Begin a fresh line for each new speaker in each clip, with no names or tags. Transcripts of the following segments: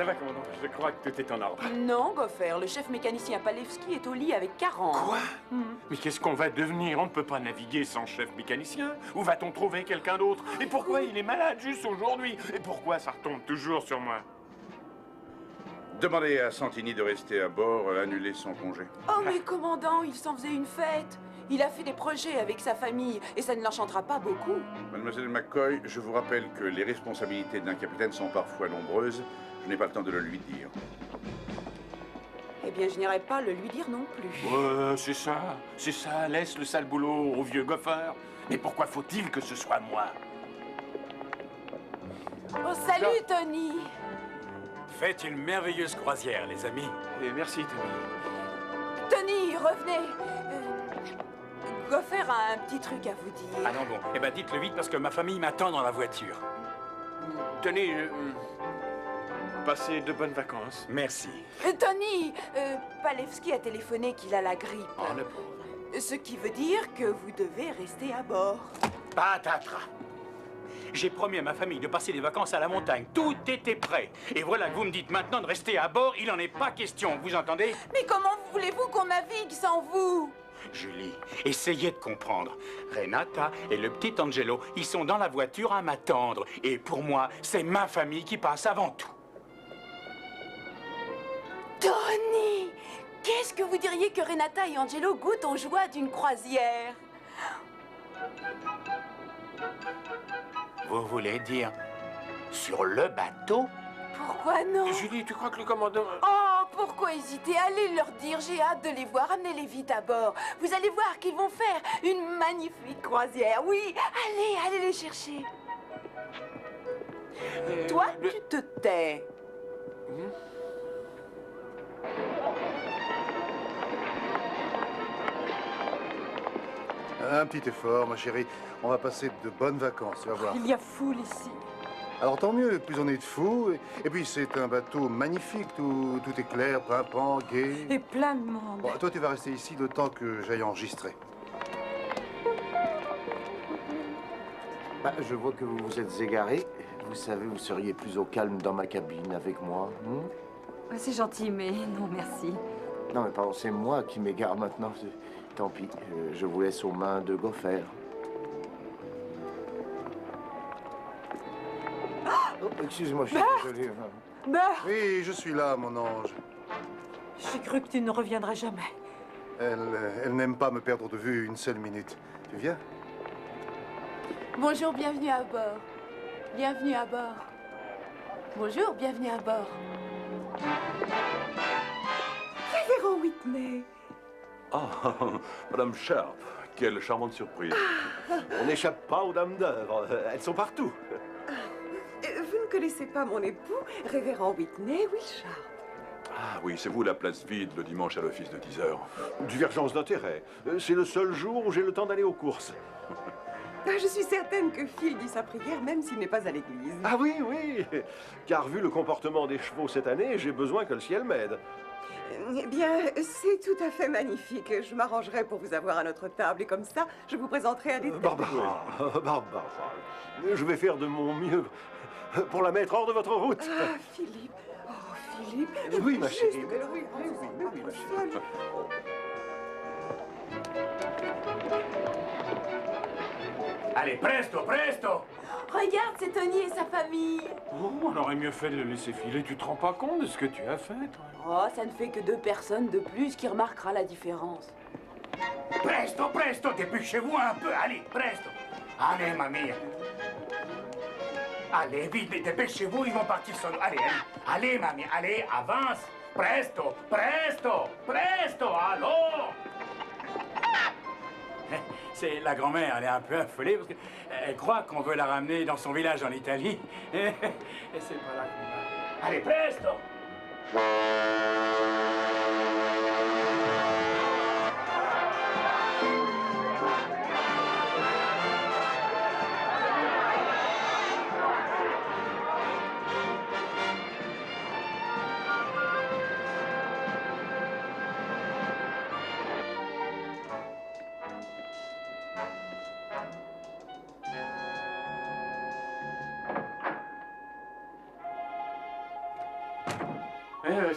Ça va, commandant? Je crois que tout est en ordre.
Non, Goffer, le chef mécanicien Palevski est au lit avec Carence.
Quoi? Mais qu'est-ce qu'on va devenir? On ne peut pas naviguer sans chef mécanicien. Où va-t-on trouver quelqu'un d'autre? Et pourquoi il est malade juste aujourd'hui? Et pourquoi ça retombe toujours sur moi?
Demandez à Santini de rester à bord, annuler son congé.
Oh, mais commandant, il s'en faisait une fête. Il a fait des projets avec sa famille et ça ne l'enchantera pas beaucoup.
Mademoiselle McCoy, je vous rappelle que les responsabilités d'un capitaine sont parfois nombreuses. Je n'ai pas le temps de le lui dire.
Eh bien, je n'irai pas le lui dire non plus.
C'est ça. Laisse le sale boulot au vieux Goffer. Mais pourquoi faut-il que ce soit moi?
Oh, salut, Tony.
Faites une merveilleuse croisière, les amis.
Et merci, Tony.
Tony, revenez. Goffer a un petit truc à vous dire.
Ah non, bon. Eh ben, dites-le vite parce que ma famille m'attend dans la voiture.
Tenez, passez de bonnes vacances.
Merci.
Tony, Palevski a téléphoné qu'il a la grippe.
Oh, le pauvre.
Ce qui veut dire que vous devez rester à bord.
Patatras. J'ai promis à ma famille de passer des vacances à la montagne. Tout était prêt. Et voilà que vous me dites maintenant de rester à bord. Il n'en est pas question. Vous entendez?
Mais comment voulez-vous qu'on navigue sans vous?
Julie, essayez de comprendre. Renata et le petit Angelo, ils sont dans la voiture à m'attendre. Et pour moi, c'est ma famille qui passe avant tout.
Tony, qu'est-ce que vous diriez que Renata et Angelo goûtent aux joies d'une croisière?
Vous voulez dire sur le bateau?
Pourquoi non?
Julie, tu crois que le commandant...
Oh, pourquoi hésiter? Allez leur dire, j'ai hâte de les voir, amenez-les vite à bord. Vous allez voir qu'ils vont faire une magnifique croisière. Oui, allez les chercher. Toi, tu te tais.
Un petit effort, ma chérie. On va passer de bonnes vacances, tu vas voir.
Il y a foule ici.
Alors tant mieux, plus on est de fous. Et puis c'est un bateau magnifique, tout est clair, pimpant, gai.
Et plein de monde.
Bon, toi tu vas rester ici le temps que j'aille enregistrer.
Bah, je vois que vous vous êtes égaré. Vous savez, vous seriez plus au calme dans ma cabine avec moi.
C'est gentil, mais non, merci.
Non, mais pardon, c'est moi qui m'égare maintenant. Tant pis, je vous laisse aux mains de Goffer. Oh, excusez-moi, je suis désolé.
Oui, je suis là, mon ange.
J'ai cru que tu ne reviendrais jamais.
Elle n'aime pas me perdre de vue une seule minute. Tu viens?
Bonjour, bienvenue à bord. Bienvenue à bord. Bonjour, bienvenue à bord. Révérend Whitney.
Ah, Madame Sharp, quelle charmante surprise. On n'échappe pas aux dames d'œuvre, elles sont partout.
Vous ne connaissez pas mon époux, Révérend Whitney Wilshire.
Ah oui, c'est vous la place vide le dimanche à l'office de 10 heures. Divergence d'intérêt. C'est le seul jour où j'ai le temps d'aller aux courses.
Je suis certaine que Phil dit sa prière même s'il n'est pas à l'église.
Ah oui, oui. Car vu le comportement des chevaux cette année, j'ai besoin que le ciel m'aide.
Eh bien, c'est tout à fait magnifique. Je m'arrangerai pour vous avoir à notre table et comme ça, je vous présenterai à des têtes.
Barbara, je vais faire de mon mieux pour la mettre hors de votre route.
Ah, Philippe. Oh, Philippe.
Oui, ma chérie.
Juste que le oui, ma chérie.
Allez, presto, presto!
Regarde, c'est Tony et sa famille.
Oh, on aurait mieux fait de le laisser filer. Tu te rends pas compte de ce que tu as fait, toi?
Oh, ça ne fait que 2 personnes de plus qui remarquera la différence.
Presto, presto, dépêchez-vous un peu, allez, presto. Allez, mamie. Allez, vite, dépêchez-vous, ils vont partir seuls. Allez, allez, mamie, allez, avance. Presto, presto, presto, allons. C'est la grand-mère, elle est un peu affolée parce qu'elle croit qu'on veut la ramener dans son village en Italie. Et c'est pas là qu'on va. Allez, presto!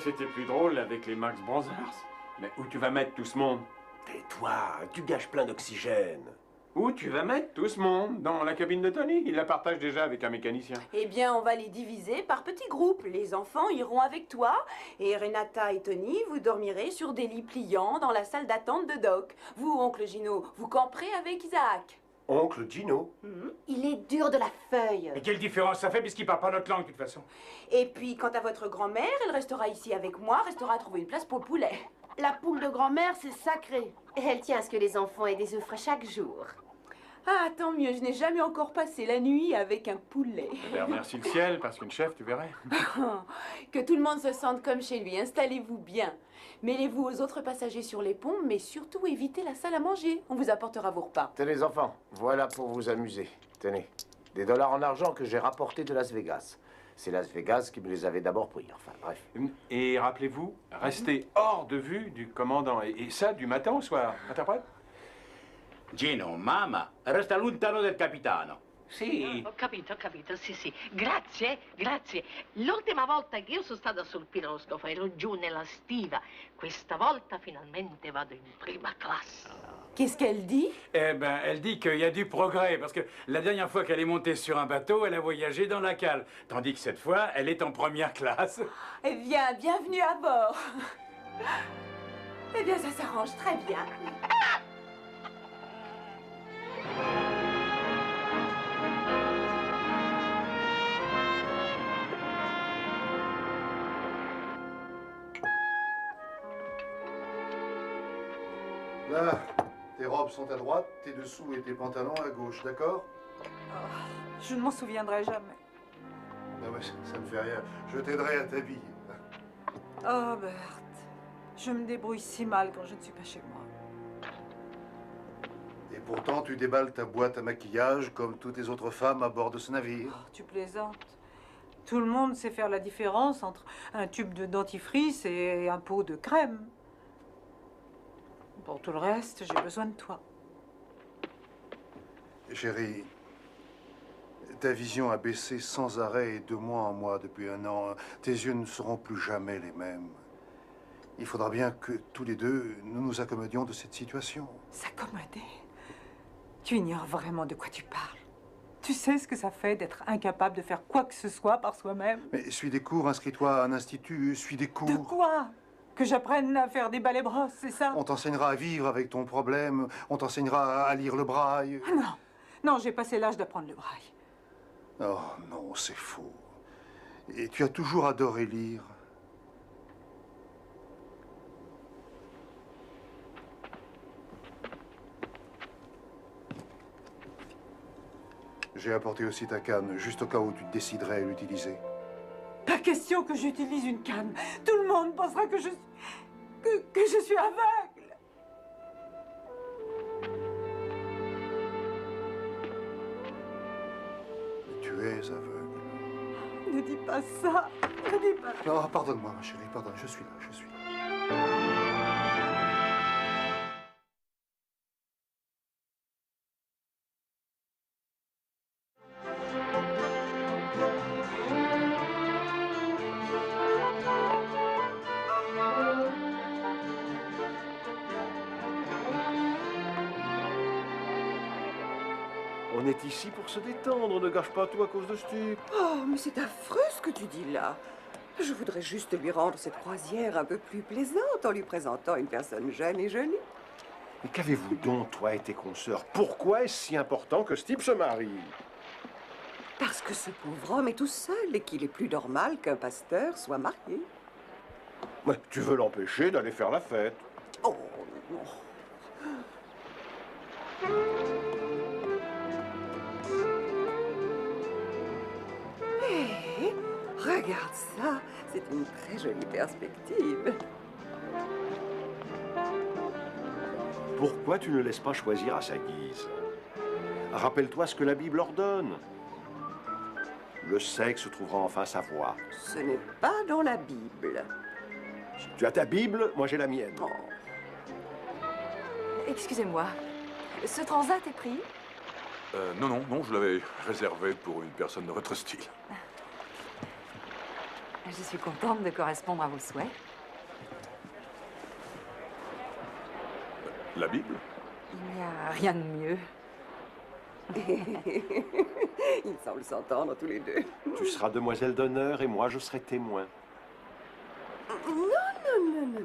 C'était plus drôle avec les Marx Brothers. Mais où tu vas mettre tout ce monde?
Tais-toi, tu gâches plein d'oxygène.
Où tu vas mettre tout ce monde? Dans la cabine de Tony? Il la partage déjà avec un mécanicien.
Eh bien, on va les diviser par petits groupes. Les enfants iront avec toi et Renata et Tony, vous dormirez sur des lits pliants dans la salle d'attente de Doc. Vous, oncle Gino, vous camperez avec Isaac.
Oncle Gino?
Il est dur de la feuille.
Et quelle différence ça fait puisqu'il parle pas notre langue de toute façon?
Et puis, quant à votre grand-mère, elle restera ici avec moi, restera à trouver une place pour le poulet.
La poule de grand-mère, c'est sacré. Elle tient à ce que les enfants aient des œufs frais chaque jour.
Ah, tant mieux, je n'ai jamais encore passé la nuit avec un poulet.
Ben, remercie le ciel, parce qu'une chef, tu verrais.
Que tout le monde se sente comme chez lui, installez-vous bien. Mêlez-vous aux autres passagers sur les ponts, mais surtout évitez la salle à manger. On vous apportera vos repas.
Tenez les enfants, voilà pour vous amuser. Tenez, des dollars en argent que j'ai rapportés de Las Vegas. C'est Las Vegas qui me les avait d'abord pris, enfin bref.
Et rappelez-vous, restez hors de vue du commandant. Et ça, du matin au soir. Interprète?
Gino, mamma, resta lontano del capitano. Sì.
Ho capito, sì, sì. Grazie, grazie. L'ultima volta che io sono stata sul piroscafo ero giù nella stiva. Questa volta finalmente vado in prima classe.
Qu'est-ce qu'elle dit?
Eh ben, elle dit qu'il y a du progrès, parce que la dernière fois qu'elle est montée sur un bateau, elle a voyagé dans la cale. Tandis que cette fois, elle est en première classe.
Eh bien, bienvenue à bord. Eh bien, ça s'arrange très bien.
Là, tes robes sont à droite, tes dessous et tes pantalons à gauche, d'accord?
Je ne m'en souviendrai jamais.
Ah ouais, ça ne fait rien. Je t'aiderai à t'habiller.
Oh, Berthe, je me débrouille si mal quand je ne suis pas chez moi.
Et pourtant, tu déballes ta boîte à maquillage comme toutes les autres femmes à bord de ce navire.
Oh, tu plaisantes. Tout le monde sait faire la différence entre un tube de dentifrice et un pot de crème. Pour tout le reste, j'ai besoin de toi.
Chérie, ta vision a baissé sans arrêt et de mois en mois depuis un an. Tes yeux ne seront plus jamais les mêmes. Il faudra bien que tous les deux, nous nous accommodions de cette situation.
S'accommoder? Tu ignores vraiment de quoi tu parles. Tu sais ce que ça fait d'être incapable de faire quoi que ce soit par soi-même?
Mais suis des cours, inscris-toi à un institut, suis des cours.
De quoi? Que j'apprenne à faire des balais-brosses, c'est ça?
On t'enseignera à vivre avec ton problème, on t'enseignera à lire le braille.
Non, non, j'ai passé l'âge d'apprendre le braille.
Oh non, c'est faux. Et tu as toujours adoré lire. J'ai apporté aussi ta canne, juste au cas où tu te déciderais à l'utiliser.
Pas question que j'utilise une canne. Tout le monde pensera que je suis aveugle.
Mais tu es aveugle.
Ne dis pas ça. Ne dis pas ça.
Non, pardonne-moi, ma chérie, pardonne, je suis là, je suis là.
On est ici pour se détendre, ne gâche pas tout à cause de ce type.
Oh, mais c'est affreux ce que tu dis là. Je voudrais juste lui rendre cette croisière un peu plus plaisante en lui présentant une personne jeune et jolie.
Mais qu'avez-vous donc, toi et tes consoeurs? Pourquoi est-ce si important que ce type se marie?
Parce que ce pauvre homme est tout seul et qu'il est plus normal qu'un pasteur soit marié.
Mais tu veux l'empêcher d'aller faire la fête?
Oh non. Hé, regarde ça, c'est une très jolie perspective.
Pourquoi tu ne laisses pas choisir à sa guise? Rappelle-toi ce que la Bible ordonne. Le sexe trouvera enfin sa voie.
Ce n'est pas dans la Bible.
Tu as ta Bible, moi j'ai la mienne.
Oh.
Excusez-moi, ce transat est pris?
Non, je l'avais réservé pour une personne de votre style.
Je suis contente de correspondre à vos souhaits.
La Bible?
Il n'y a rien de mieux.
Ils semblent s'entendre tous les deux.
Tu seras demoiselle d'honneur et moi je serai témoin.
Non.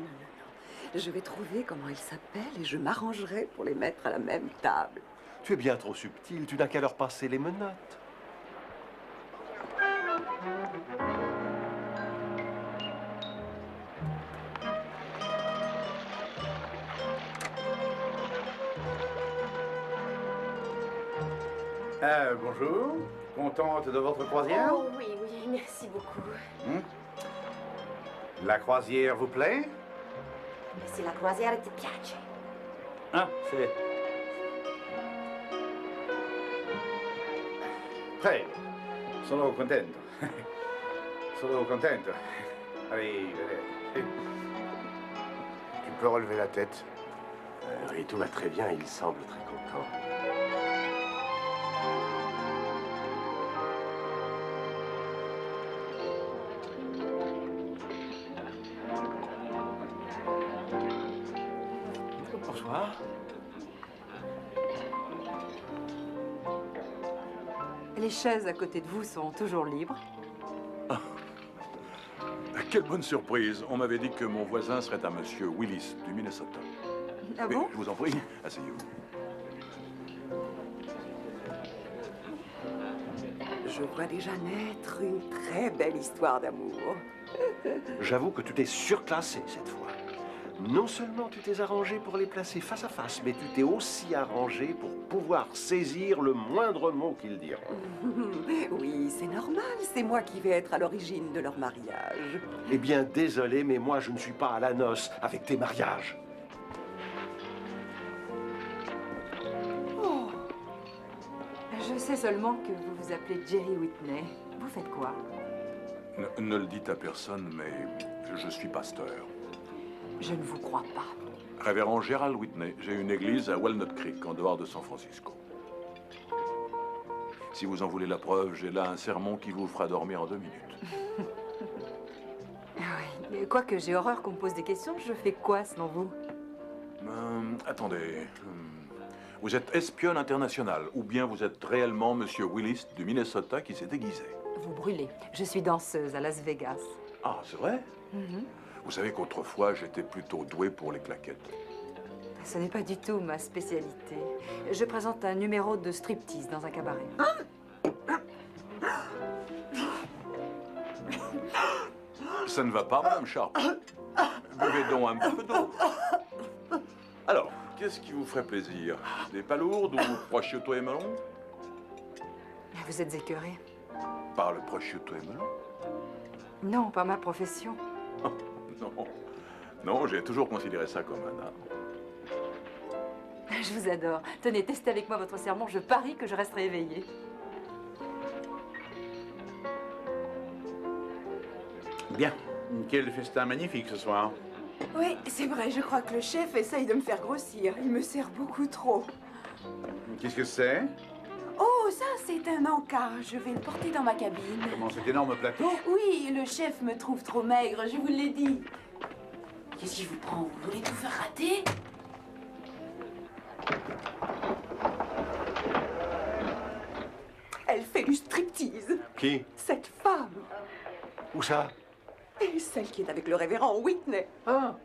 Je vais trouver comment ils s'appellent et je m'arrangerai pour les mettre à la même table.
Tu es bien trop subtil, tu n'as qu'à leur passer les menottes.
Bonjour. Contente de votre croisière?
Oh oui, merci beaucoup.
La croisière vous plaît?
Se la croisière ti piace.
Ah, c'est... Prego. Sono contento. Sono contento. Allez,
Tu peux relever la tête. Oui, tout va très bien, il semble très content.
Bonsoir.
Les chaises à côté de vous sont toujours libres.
Quelle bonne surprise. On m'avait dit que mon voisin serait un monsieur Willis du Minnesota.
Ah
Oui,
bon?
je vous en prie, asseyez-vous.
Je vois déjà naître une très belle histoire d'amour.
J'avoue que tu t'es surclassé cette fois. Non seulement tu t'es arrangé pour les placer face à face, mais tu t'es aussi arrangé pour pouvoir saisir le moindre mot qu'ils diront.
Oui, c'est normal. C'est moi qui vais être à l'origine de leur mariage.
Eh bien, désolé, mais moi, je ne suis pas à la noce avec tes mariages.
Oh. Je sais seulement que vous vous appelez Jerry Whitney. Vous faites quoi?
Ne le dites à personne, mais je suis pasteur.
Je ne vous crois pas.
Révérend Gerald Whitney, j'ai une église à Walnut Creek, en dehors de San Francisco. Si vous en voulez la preuve, j'ai là un sermon qui vous fera dormir en 2 minutes.
Oui, quoique j'ai horreur qu'on me pose des questions, je fais quoi selon vous?
Attendez. Vous êtes espionne internationale, ou bien vous êtes réellement Monsieur Willis du Minnesota qui s'est déguisé?
Vous brûlez. Je suis danseuse à Las Vegas.
Ah, c'est vrai?
Mhm.
Vous savez qu'autrefois, j'étais plutôt doué pour les claquettes.
Ce n'est pas du tout ma spécialité. Je présente un numéro de striptease dans un cabaret.
Ça ne va pas, Madame Sharp? Buvez donc un peu d'eau. Alors, qu'est-ce qui vous ferait plaisir? Des palourdes ou prosciutto et melon?
Vous êtes écœuré?
Par le prosciutto et melon?
Non, pas ma profession.
Non. Non, j'ai toujours considéré ça comme un art.
Je vous adore. Tenez, testez avec moi votre sermon. Je parie que je resterai éveillée.
Bien. Quel festin magnifique ce soir.
Oui, c'est vrai, je crois que le chef essaye de me faire grossir. Il me sert beaucoup trop.
Qu'est-ce que c'est?
Oh, ça, c'est un encas. Je vais le porter dans ma cabine.
Comment, cet énorme plateau?
Oui, le chef me trouve trop maigre, je vous l'ai dit. Qu'est-ce qui vous prend? Vous voulez tout faire rater?
Elle fait du striptease.
Qui?
Cette femme.
Où ça?
Et celle qui est avec le révérend Whitney.
Ah.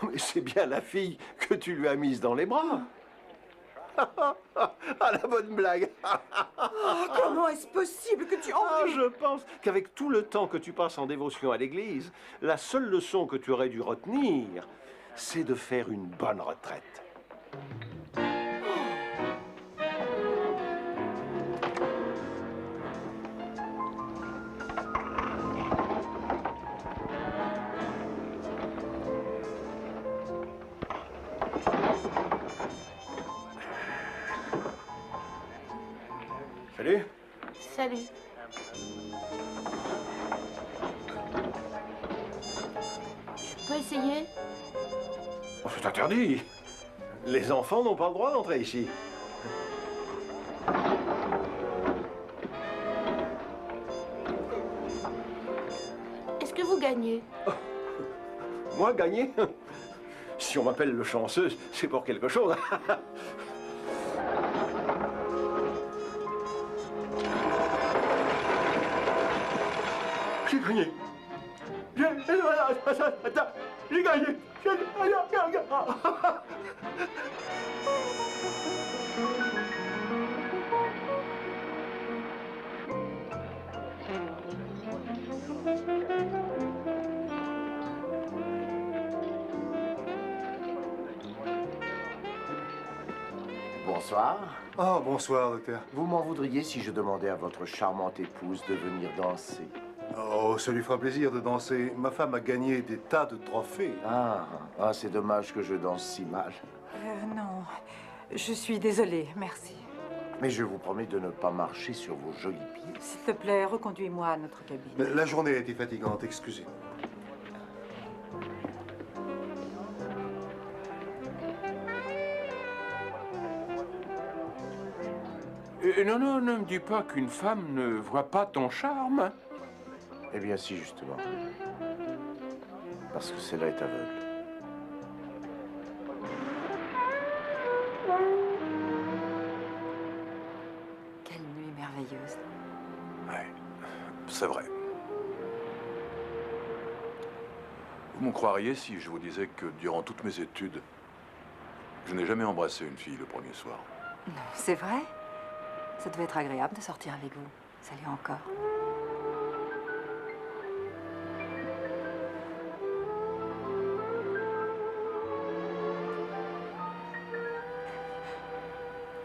Mais c'est bien la fille que tu lui as mise dans les bras. Ah, la bonne blague.
Comment est-ce possible que tu en ris?
Je pense qu'avec tout le temps que tu passes en dévotion à l'église, la seule leçon que tu aurais dû retenir, c'est de faire une bonne retraite. Salut.
Salut. Je peux essayer?
Oh, c'est interdit. Les enfants n'ont pas le droit d'entrer ici.
gagné.
Moi, gagner? Si on m'appelle le chanceux, c'est pour quelque chose. J'ai gagné. J'ai gagné.
Bonsoir.
Oh, bonsoir, docteur.
Vous m'en voudriez si je demandais à votre charmante épouse de venir danser?
Oh, ça lui fera plaisir de danser. Ma femme a gagné des tas de trophées.
Ah, c'est dommage que je danse si mal.
Non, je suis désolée, merci.
Mais je vous promets de ne pas marcher sur vos jolis pieds.
S'il te plaît, reconduis-moi à notre cabine.
La journée a été fatigante, excusez.
Non, non, ne me dis pas qu'une femme ne voit pas ton charme.
Eh bien, si, justement. Parce que celle-là est aveugle.
Quelle nuit merveilleuse.
Ouais, c'est vrai. Vous m'en croiriez si je vous disais que durant toutes mes études, je n'ai jamais embrassé une fille le premier soir.
C'est vrai? Ça devait être agréable de sortir avec vous. Salut encore.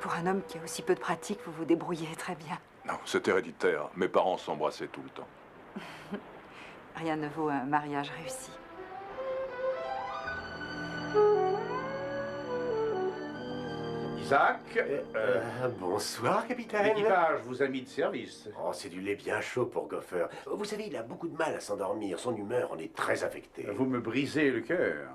Pour un homme qui a aussi peu de pratique, vous vous débrouillez très bien.
Non, c'est héréditaire. Mes parents s'embrassaient tout le temps.
Rien ne vaut un mariage réussi.
Isaac,
bonsoir, capitaine.
l'équipage vous a mis de service.
Oh, c'est du lait bien chaud pour Gopher. Vous savez, il a beaucoup de mal à s'endormir. Son humeur en est très affectée.
Vous me brisez le cœur.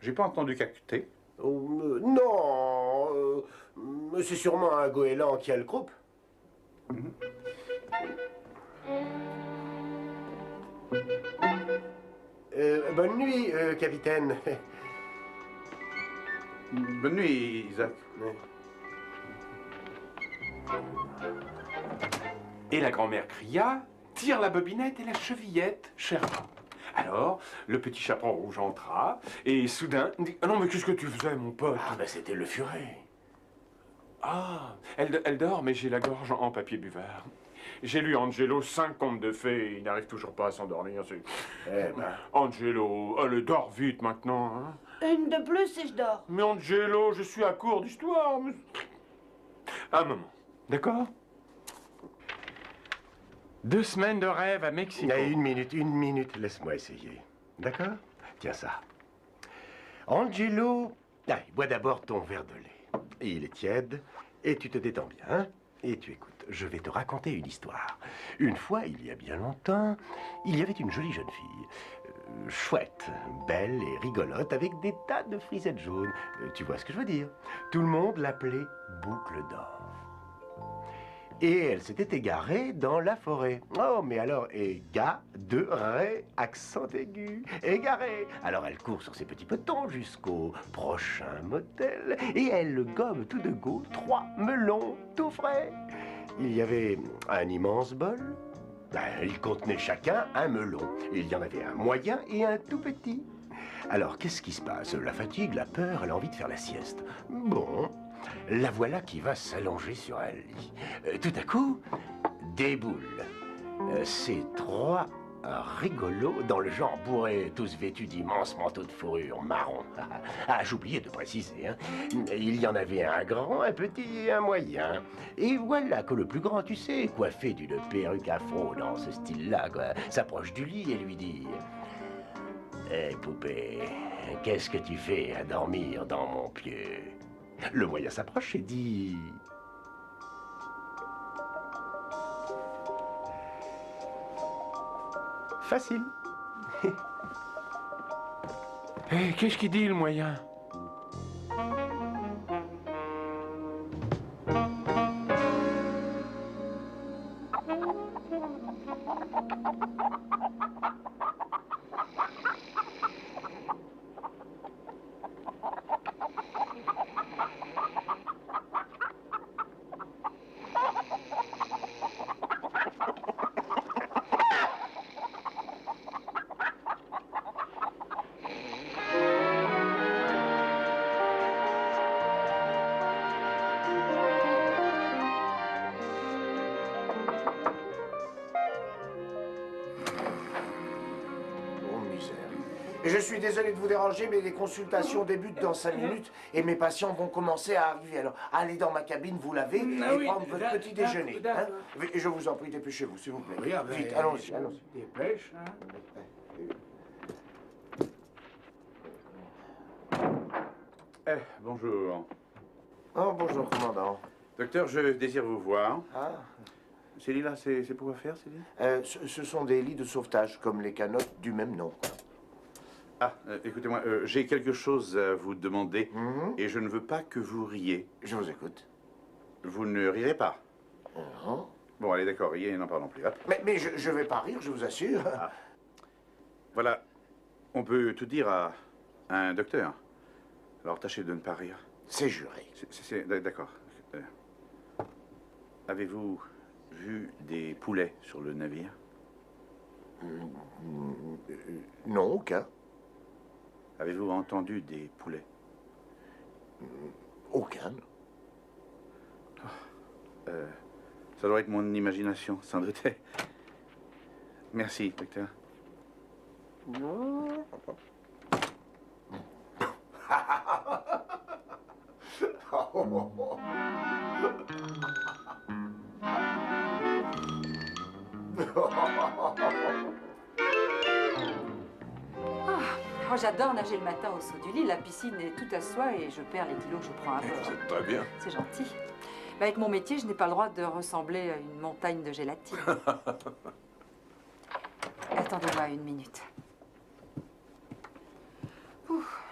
J'ai pas entendu caqueter.
Non, c'est sûrement un goéland qui a le croup. Bonne nuit, capitaine.
Bonne nuit, Isaac.
Et la grand-mère cria, tire la bobinette et la chevillette, Sherlock. Alors, le petit chaperon rouge entra, et soudain, dit, ah non, mais qu'est-ce que tu faisais, mon pote?
Ah, ben c'était le furet.
Ah, elle dort, mais j'ai la gorge en papier buvard. J'ai lu Angelo 5 contes de fées, et il n'arrive toujours pas à s'endormir. Angelo, elle dort vite maintenant, hein.
Une de plus et je dors.
Mais Angelo, je suis à court d'histoire. Mais... Un moment, d'accord? 2 semaines de rêve à Mexico.
Une minute, laisse-moi essayer. D'accord? Tiens ça. Angelo, allez, bois d'abord ton verre de lait. Il est tiède, et tu te détends bien, hein? Et tu écoutes, je vais te raconter une histoire. Une fois, il y a bien longtemps, il y avait une jolie jeune fille. Chouette, belle et rigolote, avec des tas de frisettes jaunes. Tu vois ce que je veux dire? Tout le monde l'appelait Boucle d'or. Et elle s'était égarée dans la forêt. Oh, mais alors, égaré, accent aigu, égarée. Alors elle court sur ses petits petons jusqu'au prochain motel et elle gomme tout de go 3 melons tout frais. Il y avait un immense bol. Il contenait chacun un melon. Il y en avait un moyen et un tout petit. Alors, qu'est-ce qui se passe? La fatigue, la peur, elle a envie de faire la sieste. Bon, la voilà qui va s'allonger sur un lit. Tout à coup, des boules. Ces 3 rigolos, dans le genre bourrés, tous vêtus d'immenses manteaux de fourrure marron. Ah, j'oubliais de préciser, hein. Il y en avait un grand, un petit et un moyen. Et voilà que le plus grand, tu sais, coiffé d'une perruque afro dans ce style-là, s'approche du lit et lui dit... Hé, poupée, qu'est-ce que tu fais à dormir dans mon pied? Le moyen s'approche et dit... Facile.
Hé, qu'est-ce qu'il dit, le moyen?
Je suis désolé de vous déranger, mais les consultations débutent dans 5 minutes et mes patients vont commencer à arriver. Alors, allez dans ma cabine, vous lavez et prendre votre petit déjeuner. Hein? Je vous en prie, dépêchez-vous, s'il vous plaît. Vite, allons-y, allons-y.
Dépêche, hein.
Bonjour.
Oh, bonjour, commandant.
Docteur, je désire vous voir.
Ah.
Ces lits-là, c'est pour quoi faire, ces lits?
Ce sont des lits de sauvetage, comme les canottes du même nom.
Ah, écoutez-moi, j'ai quelque chose à vous demander et je ne veux pas que vous riez.
Je vous écoute.
Vous ne rirez pas?
Non.
Bon, allez, d'accord, riez et n'en parlons plus. Hop.
Mais je vais pas rire, je vous assure.
Ah. Voilà, on peut tout dire à un docteur. Alors tâchez de ne pas rire.
C'est juré.
D'accord. Avez-vous vu des poulets sur le navire?
Non, aucun.
Avez-vous entendu des poulets?
Aucun.
Ça doit être mon imagination, sans doute. Merci, docteur.
Oh, j'adore nager le matin au saut du lit. La piscine est toute à soi et je perds les kilos que je prends à bord.
C'est très bien.
C'est gentil. Mais avec mon métier, je n'ai pas le droit de ressembler à une montagne de gélatine. Attendez-moi une minute. Ouf.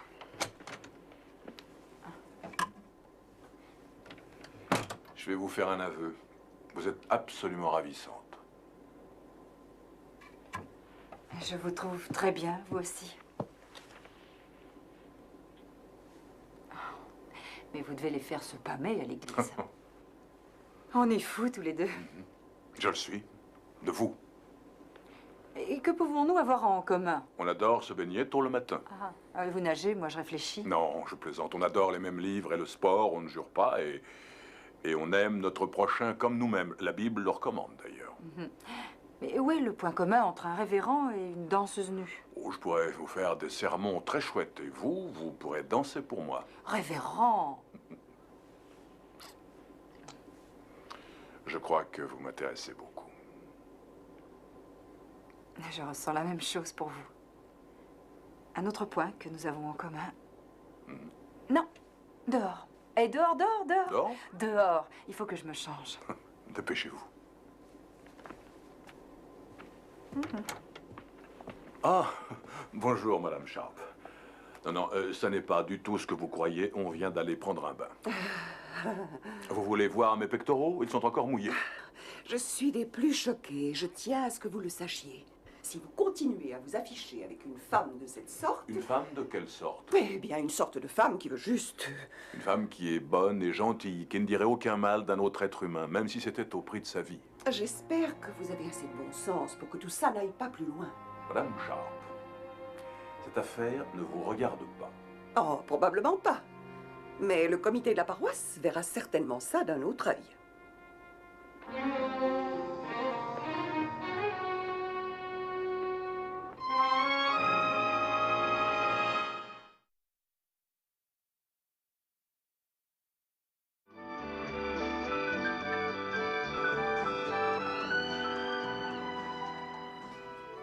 Je vais vous faire un aveu. Vous êtes absolument ravissante.
Je vous trouve très bien, vous aussi. Mais vous devez les faire se pâmer à l'église. On est fous tous les deux.
Je le suis. De vous.
Et que pouvons-nous avoir en commun?
On adore se baigner tôt le matin.
Ah, vous nagez, moi je réfléchis.
Non, je plaisante. On adore les mêmes livres et le sport, on ne jure pas, et on aime notre prochain comme nous-mêmes. La Bible le recommande d'ailleurs.
Mais où est le point commun entre un révérend et une danseuse nue?
Oh, je pourrais vous faire des sermons très chouettes, et vous pourrez danser pour moi.
Révérend?
Je crois que vous m'intéressez beaucoup.
Je ressens la même chose pour vous. Un autre point que nous avons en commun. Non, dehors. Et dehors, dehors, dehors.
Dehors?
Dehors. Il faut que je me change.
Dépêchez-vous. Ah, bonjour, Madame Sharp. Non, ça n'est pas du tout ce que vous croyez. On vient d'aller prendre un bain. Vous voulez voir mes pectoraux? Ils sont encore mouillés.
Je suis des plus choquées. Je tiens à ce que vous le sachiez. Si vous continuez à vous afficher avec une femme de cette sorte...
Une femme de quelle sorte?
Eh bien, une sorte de femme qui veut juste...
Une femme qui est bonne et gentille, qui ne dirait aucun mal d'un autre être humain, même si c'était au prix de sa vie.
J'espère que vous avez assez de bon sens pour que tout ça n'aille pas plus loin.
Madame Sharp, cette affaire ne vous regarde pas.
Oh, probablement pas. Mais le comité de la paroisse verra certainement ça d'un autre œil.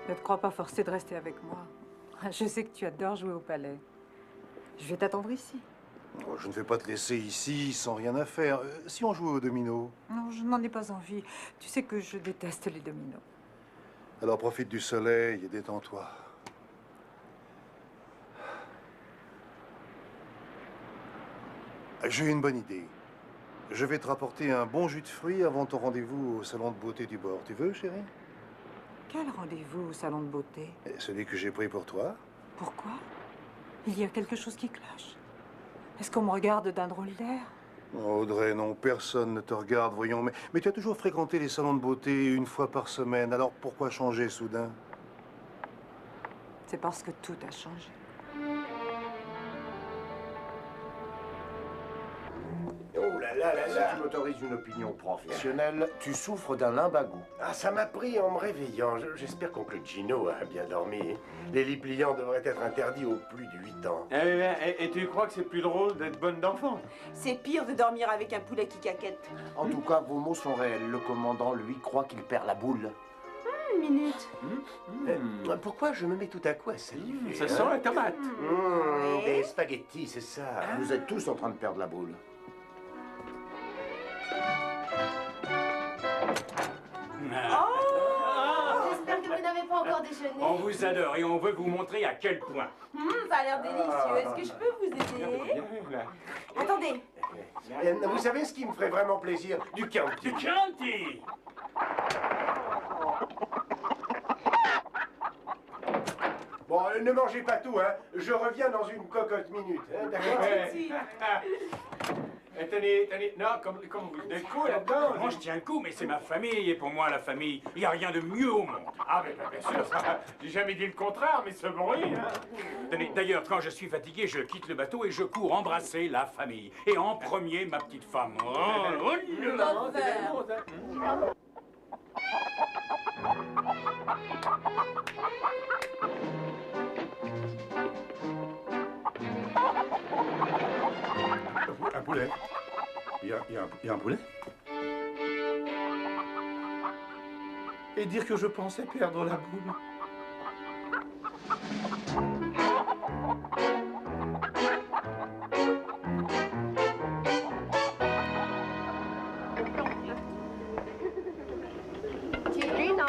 Ne te crois pas forcé de rester avec moi. Je sais que tu adores jouer au palais. Je vais t'attendre ici.
Oh, je ne vais pas te laisser ici sans rien à faire. Si on jouait au domino?
Non, je n'en ai pas envie. Tu sais que je déteste les dominos.
Alors profite du soleil et détends-toi. J'ai une bonne idée. Je vais te rapporter un bon jus de fruits avant ton rendez-vous au salon de beauté du bord. Tu veux, chérie?
Quel rendez-vous au salon de beauté?
Celui que j'ai pris pour toi?
Pourquoi? Il y a quelque chose qui cloche. Est-ce qu'on me regarde d'un drôle d'air?
Audrey, non, personne ne te regarde, voyons. Mais tu as toujours fréquenté les salons de beauté une fois par semaine. Alors pourquoi changer soudain?
C'est parce que tout a changé.
Oh là là là là. Si tu m'autorises une opinion professionnelle, tu souffres d'un lumbago.
Ah, ça m'a pris en me réveillant. J'espère qu'oncle Gino a bien dormi. Les lits pliants devraient être interdits aux plus de 8 ans.
Et tu crois que c'est plus drôle d'être bonne d'enfant?
C'est pire de dormir avec un poulet qui caquette.
En tout cas, vos mots sont réels. Le commandant, lui, croit qu'il perd la boule.
Une minute.
Pourquoi je me mets tout à coup à saliver?
Ça sent la tomate.
Des spaghettis, c'est ça.
Vous êtes tous en train de perdre la boule.
J'espère que vous n'avez pas encore déjeuné.
On vous adore et on veut vous montrer à quel point.
Ça a l'air délicieux. Est-ce que je peux vous aider? Attendez.
Vous savez ce qui me ferait vraiment plaisir? Du Chianti.
Du Chianti!
Bon, ne mangez pas tout, hein. Je reviens dans une cocotte minute, hein, d'accord?
Tenez, non, comme vous des coups là-dedans.
Moi, je tiens le coup, mais c'est ma famille, et pour moi, la famille, il n'y a rien de mieux au monde.
Ah, mais bien sûr, ça, j'ai jamais dit le contraire, mais ce bruit, hein.
Tenez, d'ailleurs, quand je suis fatigué, je quitte le bateau et je cours embrasser la famille. Et en premier, ma petite femme.
Un poulet. Il y a un poulet?
Et dire que je pensais perdre la boule.
Gino,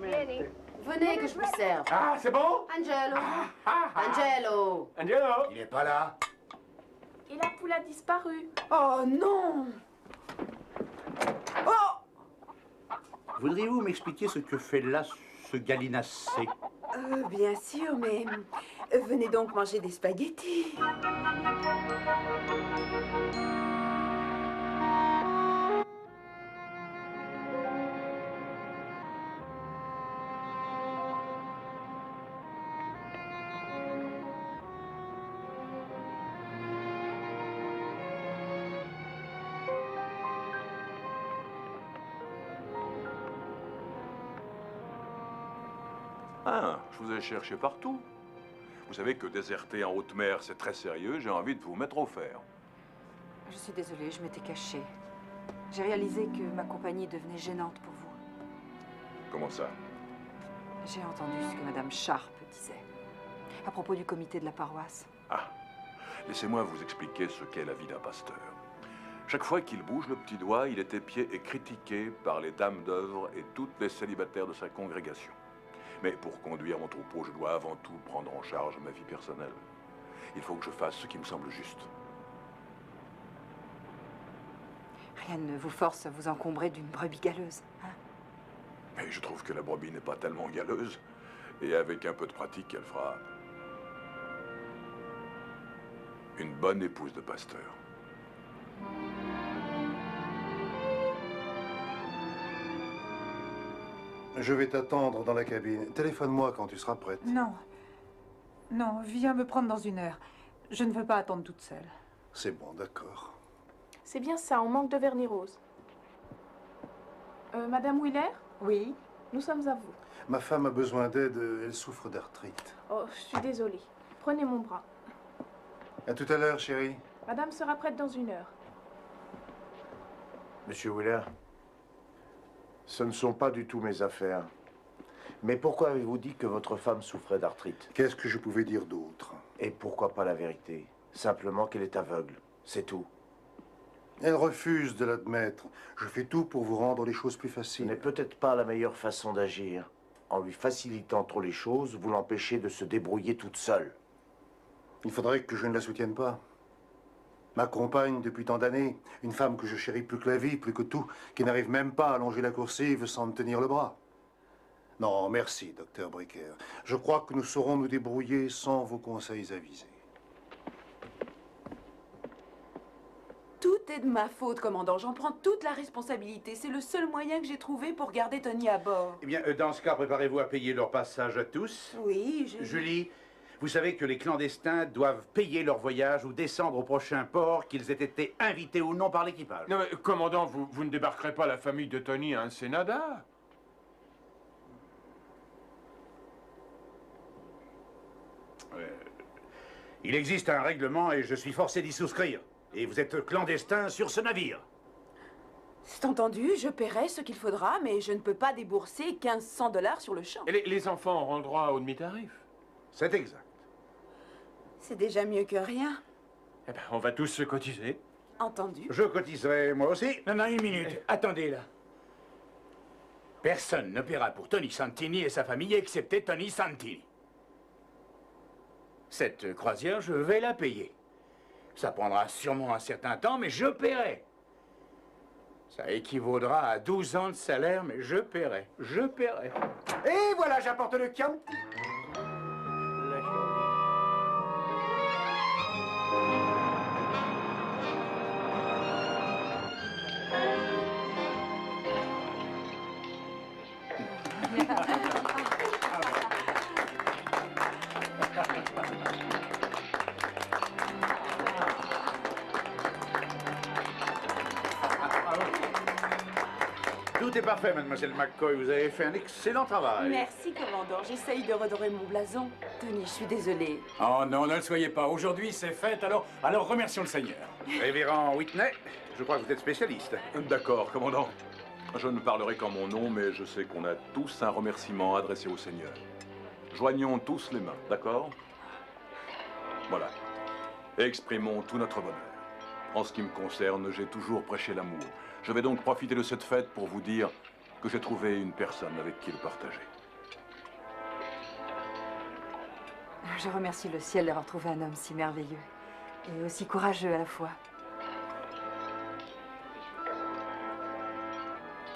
vieni. Venez que je vous serve.
Ah, c'est bon?
Angelo. Angelo.
Angelo.
Il n'est pas là.
Et la poule a disparu.
Oh non! Oh!
Voudriez-vous m'expliquer ce que fait là ce gallinacé?
Bien sûr, mais venez donc manger des spaghettis.
Ah, je vous ai cherché partout. Vous savez que déserter en haute mer, c'est très sérieux. J'ai envie de vous mettre au fer.
Je suis désolée, je m'étais cachée. J'ai réalisé que ma compagnie devenait gênante pour vous.
Comment ça?
J'ai entendu ce que Madame Sharp disait. À propos du comité de la paroisse.
Ah, laissez-moi vous expliquer ce qu'est la vie d'un pasteur. Chaque fois qu'il bouge le petit doigt, il est épié et critiqué par les dames d'œuvre et toutes les célibataires de sa congrégation. Mais pour conduire mon troupeau, je dois avant tout prendre en charge ma vie personnelle. Il faut que je fasse ce qui me semble juste.
Rien ne vous force à vous encombrer d'une brebis galeuse, hein?
Mais je trouve que la brebis n'est pas tellement galeuse. Et avec un peu de pratique, elle fera une bonne épouse de pasteur.
Je vais t'attendre dans la cabine. Téléphone-moi quand tu seras prête.
Non. Non, viens me prendre dans 1 heure. Je ne veux pas attendre toute seule.
C'est bon, d'accord.
C'est bien ça, on manque de vernis rose. Madame Wheeler?
Oui?
Nous sommes à vous.
Ma femme a besoin d'aide, elle souffre d'arthrite.
Oh, je suis désolée. Prenez mon bras.
À tout à l'heure, chérie.
Madame sera prête dans 1 heure.
Monsieur Wheeler, ce ne sont pas du tout mes affaires. Mais pourquoi avez-vous dit que votre femme souffrait d'arthrite?
Qu'est-ce que je pouvais dire d'autre?
Et pourquoi pas la vérité? Simplement qu'elle est aveugle, c'est tout.
Elle refuse de l'admettre. Je fais tout pour vous rendre les choses plus
Ce
faciles.
n'est peut-être pas la meilleure façon d'agir. En lui facilitant trop les choses, vous l'empêchez de se débrouiller toute seule.
Il faudrait que je ne la soutienne pas. Ma compagne depuis tant d'années, une femme que je chéris plus que la vie, plus que tout, qui n'arrive même pas à allonger la coursive sans me tenir le bras. Non, merci, docteur Bricker. Je crois que nous saurons nous débrouiller sans vos conseils avisés.
Tout est de ma faute, commandant. J'en prends toute la responsabilité. C'est le seul moyen que j'ai trouvé pour garder Tony à bord.
Eh bien, dans ce cas, préparez-vous à payer leur passage à tous.
Oui, je...
Julie, vous savez que les clandestins doivent payer leur voyage ou descendre au prochain port, qu'ils aient été invités ou non par l'équipage.
Non, mais, commandant, vous ne débarquerez pas la famille de Tony à Ensenada?
Il existe un règlement et je suis forcé d'y souscrire. Et vous êtes clandestin sur ce navire.
C'est entendu, je paierai ce qu'il faudra, mais je ne peux pas débourser 1500 $ sur le champ.
Et les enfants auront le droit au demi-tarif?
C'est exact.
C'est déjà mieux que rien.
Eh ben, on va tous se cotiser.
Entendu.
Je cotiserai moi aussi.
Non, non, une minute. Attendez, là. Personne ne paiera pour Tony Santini et sa famille, excepté Tony Santini. Cette croisière, je vais la payer. Ça prendra sûrement un certain temps, mais je paierai. Ça équivaudra à 12 ans de salaire, mais je paierai. Je paierai.
Et voilà, j'apporte le Chianti.
Tout est parfait, mademoiselle McCoy. Vous avez fait un excellent travail.
Merci, commandant. J'essaye de redorer mon blason. Tony, je suis désolée.
Oh non, ne le soyez pas. Aujourd'hui, c'est fête, alors remercions le Seigneur.
Révérend Whitney, je crois que vous êtes spécialiste.
D'accord, commandant. Je ne parlerai qu'en mon nom, mais je sais qu'on a tous un remerciement adressé au Seigneur. Joignons tous les mains, d'accord? Voilà. Exprimons tout notre bonheur. En ce qui me concerne, j'ai toujours prêché l'amour. Je vais donc profiter de cette fête pour vous dire que j'ai trouvé une personne avec qui le partager.
Je remercie le ciel d'avoir trouvé un homme si merveilleux et aussi courageux à la fois.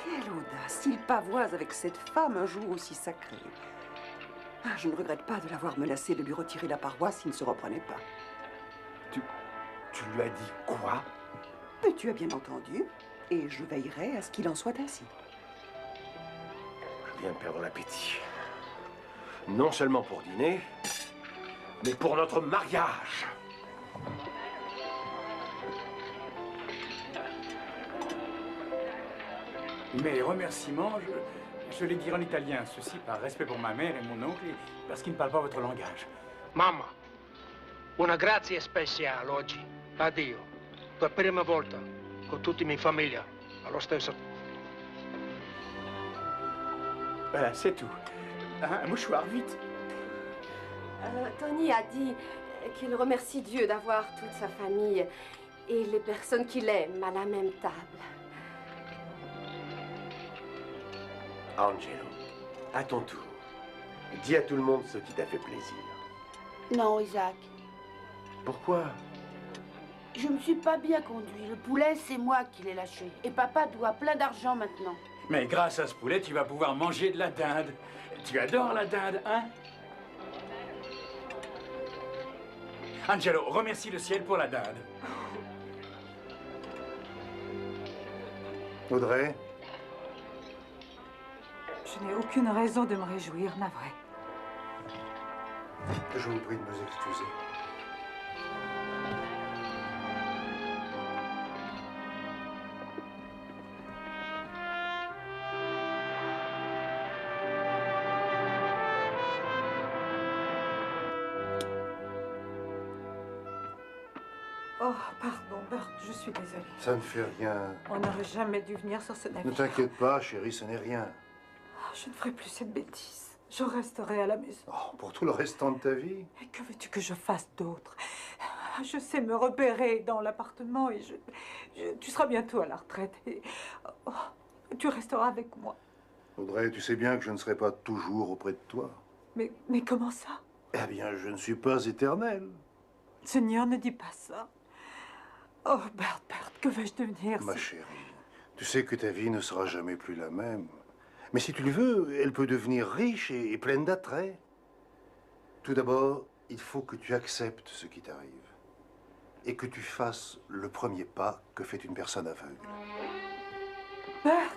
Quelle audace! Il pavoise avec cette femme un jour aussi sacré. Ah, je ne regrette pas de l'avoir menacé de lui retirer la paroisse s'il ne se reprenait pas.
Tu lui as dit quoi?
Mais tu as bien entendu, et je veillerai à ce qu'il en soit ainsi.
Je viens de perdre l'appétit. Non seulement pour dîner, mais pour notre mariage.
Mes remerciements, je les dirai en italien. Ceci par respect pour ma mère et mon oncle, et parce qu'ils ne parlent pas votre langage.
Mamma, una grazie speciale oggi. Addio. Per la prima volta, con tutta mia famiglia, allo stesso.
Voilà, c'est tout. Un mouchoir, vite.
Tony a dit qu'il remercie Dieu d'avoir toute sa famille et les personnes qu'il aime à la même table.
Angelo, à ton tour, dis à tout le monde ce qui t'a fait plaisir.
Non, Isaac.
Pourquoi?
Je me suis pas bien conduit. Le poulet, c'est moi qui l'ai lâché. Et papa doit plein d'argent maintenant.
Mais grâce à ce poulet, tu vas pouvoir manger de la dinde. Tu adores la dinde, hein? Angelo, remercie le ciel pour la dinde.
Audrey?
Je n'ai aucune raison de me réjouir, navré.
Je vous prie de nous excuser.
Oh, pardon, Bert, je suis désolée.
Ça ne fait rien.
On n'aurait jamais dû venir sur ce navire.
Ne t'inquiète pas, chérie, ce n'est rien.
Oh, je ne ferai plus cette bêtise. Je resterai à la maison.
Oh, pour tout le restant de ta vie.
Et que veux-tu que je fasse d'autre? Je sais me repérer dans l'appartement et tu seras bientôt à la retraite. Et, oh, tu resteras avec moi.
Audrey, tu sais bien que je ne serai pas toujours auprès de toi.
Mais comment ça?
Eh bien, je ne suis pas éternel.
Seigneur, ne dis pas ça. Oh, Bert, que vais-je devenir
Ma chérie, tu sais que ta vie ne sera jamais plus la même. Mais si tu le veux, elle peut devenir riche et pleine d'attraits. Tout d'abord, il faut que tu acceptes ce qui t'arrive. Et que tu fasses le premier pas que fait une personne aveugle.
Bert!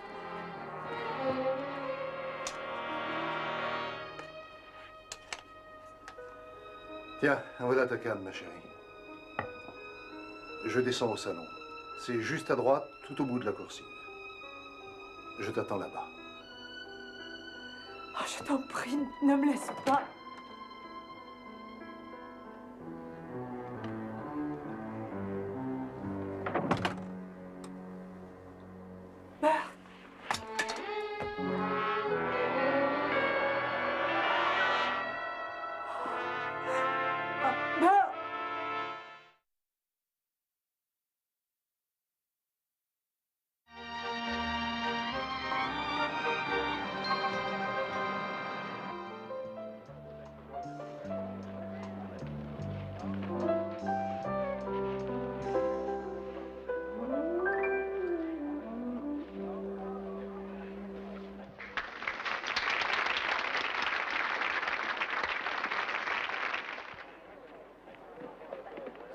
Tiens, voilà ta canne, ma chérie. Je descends au salon. C'est juste à droite, tout au bout de la coursive. Je t'attends là-bas.
Oh, je t'en prie, ne me laisse pas. Bert! Bert!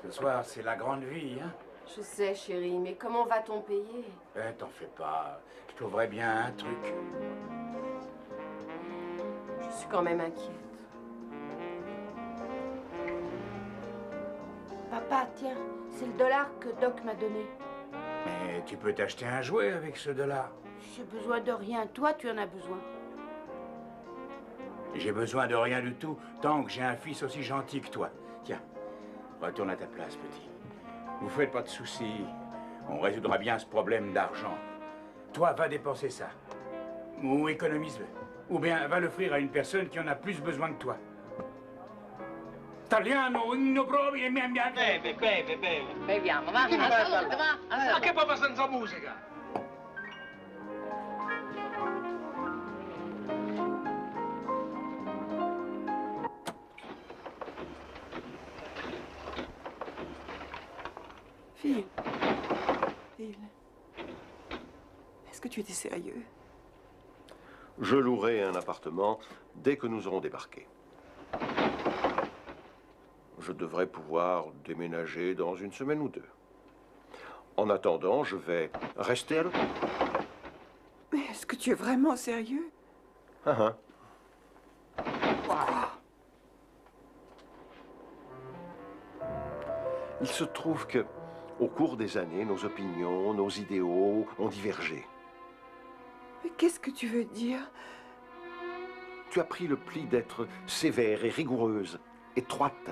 Ce soir, c'est la grande vie, hein?
Je sais, chérie, mais comment va-t-on payer?
T'en fais pas. Je trouverai bien un truc.
Je suis quand même inquiète.
Papa, tiens, c'est le dollar que Doc m'a donné.
Mais tu peux t'acheter un jouet avec ce dollar.
J'ai besoin de rien. Toi, tu en as besoin.
J'ai besoin de rien du tout, tant que j'ai un fils aussi gentil que toi. Tiens, retourne à ta place, petit. Vous faites pas de soucis. On résoudra bien ce problème d'argent. Toi, va dépenser ça. Ou économise-le. Ou bien va l'offrir à une personne qui en a plus besoin que toi. Italiano, no provi e mi ambiente.
Beve. Beviamo, va.
Chi mi
Alla
fa
salute, va. Alla
Ma
salute.
che proprio senza musica?
Phil. Phil. Est-ce que tu étais sérieux?
Je louerai un appartement dès que nous aurons débarqué. Je devrais pouvoir déménager dans une semaine ou deux. En attendant, je vais rester à l'hôtel.
Mais est-ce que tu es vraiment sérieux?
Ah, Il se trouve que, au cours des années, nos opinions, nos idéaux ont divergé.
Mais qu'est-ce que tu veux dire?
Tu as pris le pli d'être sévère et rigoureuse, étroite.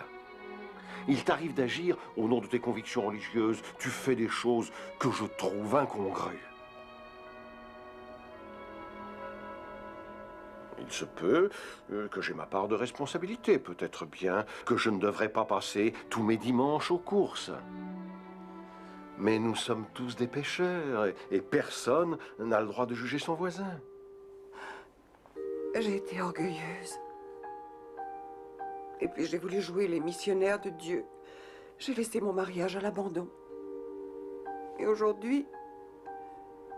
Il t'arrive d'agir au nom de tes convictions religieuses. Tu fais des choses que je trouve incongrues. Il se peut que j'ai ma part de responsabilité. Peut-être bien que je ne devrais pas passer tous mes dimanches aux courses. Mais nous sommes tous des pécheurs et personne n'a le droit de juger son voisin.
J'ai été orgueilleuse. Et puis j'ai voulu jouer les missionnaires de Dieu. J'ai laissé mon mariage à l'abandon. Et aujourd'hui,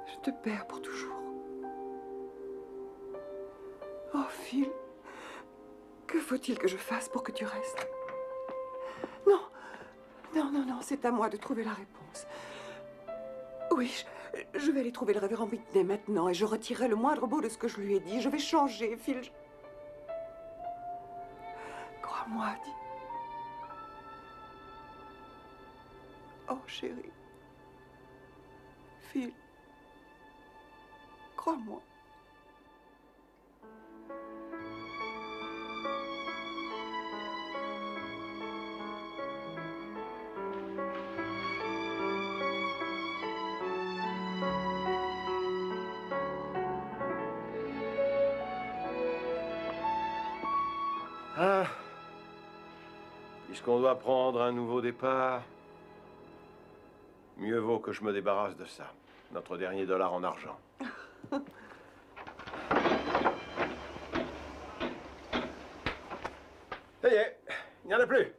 je te perds pour toujours. Oh, Phil, que faut-il que je fasse pour que tu restes? Non, c'est à moi de trouver la réponse. Oui, je vais aller trouver le révérend Whitney maintenant et je retirerai le moindre mot de ce que je lui ai dit. Je vais changer, Phil. Crois-moi, dis. Oh, chérie. Phil. Crois-moi.
Ah, puisqu'on doit prendre un nouveau départ, mieux vaut que je me débarrasse de ça. Notre dernier dollar en argent. Ça y est, il n'y en a plus.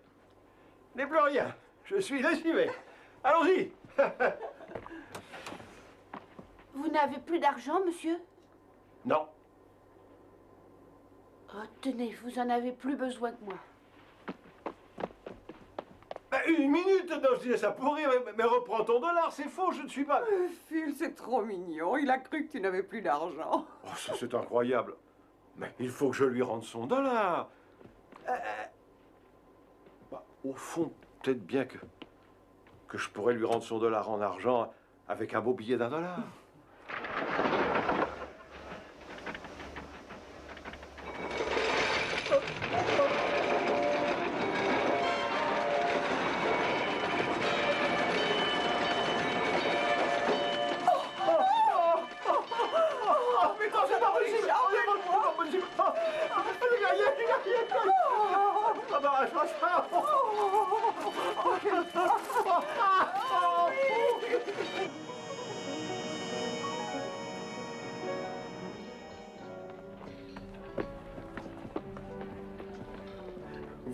Il n'y a plus rien. Je suis lessivé. Allons-y.
Vous n'avez plus d'argent, monsieur?
Non,
tenez, vous en avez plus besoin que moi.
Une minute, non, je disais ça pour rire, mais reprends ton dollar, c'est faux, je ne suis pas...
Phil, c'est trop mignon. Il a cru que tu n'avais plus d'argent.
Oh, ça, c'est incroyable. Mais il faut que je lui rende son dollar. Bah, au fond, peut-être bien que je pourrais lui rendre son dollar en argent avec un beau billet d'1 dollar.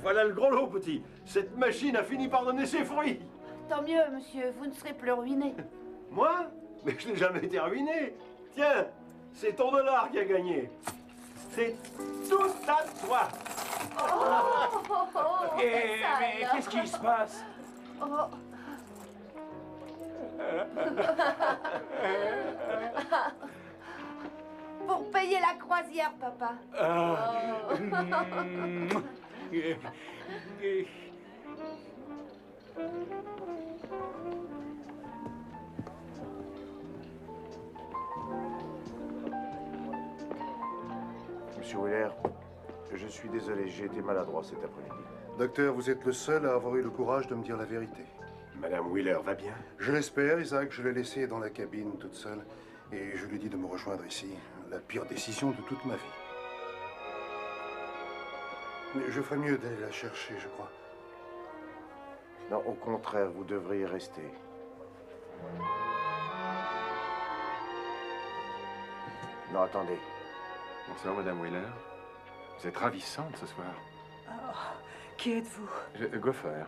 Voilà le gros lot, petit. Cette machine a fini par donner ses fruits.
Tant mieux, monsieur, vous ne serez plus ruiné.
Moi? Mais je n'ai jamais été ruiné. Tiens, c'est ton dollar qui a gagné. C'est tout à toi.
Mais qu'est-ce qui se passe?
Pour payer la croisière, papa.
Monsieur Wheeler, je suis désolé, j'ai été maladroit cet après-midi.
Docteur, vous êtes le seul à avoir eu le courage de me dire la vérité.
Madame Wheeler va bien?
Je l'espère, Isaac. Je l'ai laissée dans la cabine toute seule. Et je lui ai dit de me rejoindre ici. La pire décision de toute ma vie. Mais je ferais mieux d'aller la chercher, je crois.
Non, au contraire, vous devriez rester. Non, attendez.
Bonsoir, Madame Wheeler. Vous êtes ravissante ce soir.
Qui êtes-vous?
Gopher.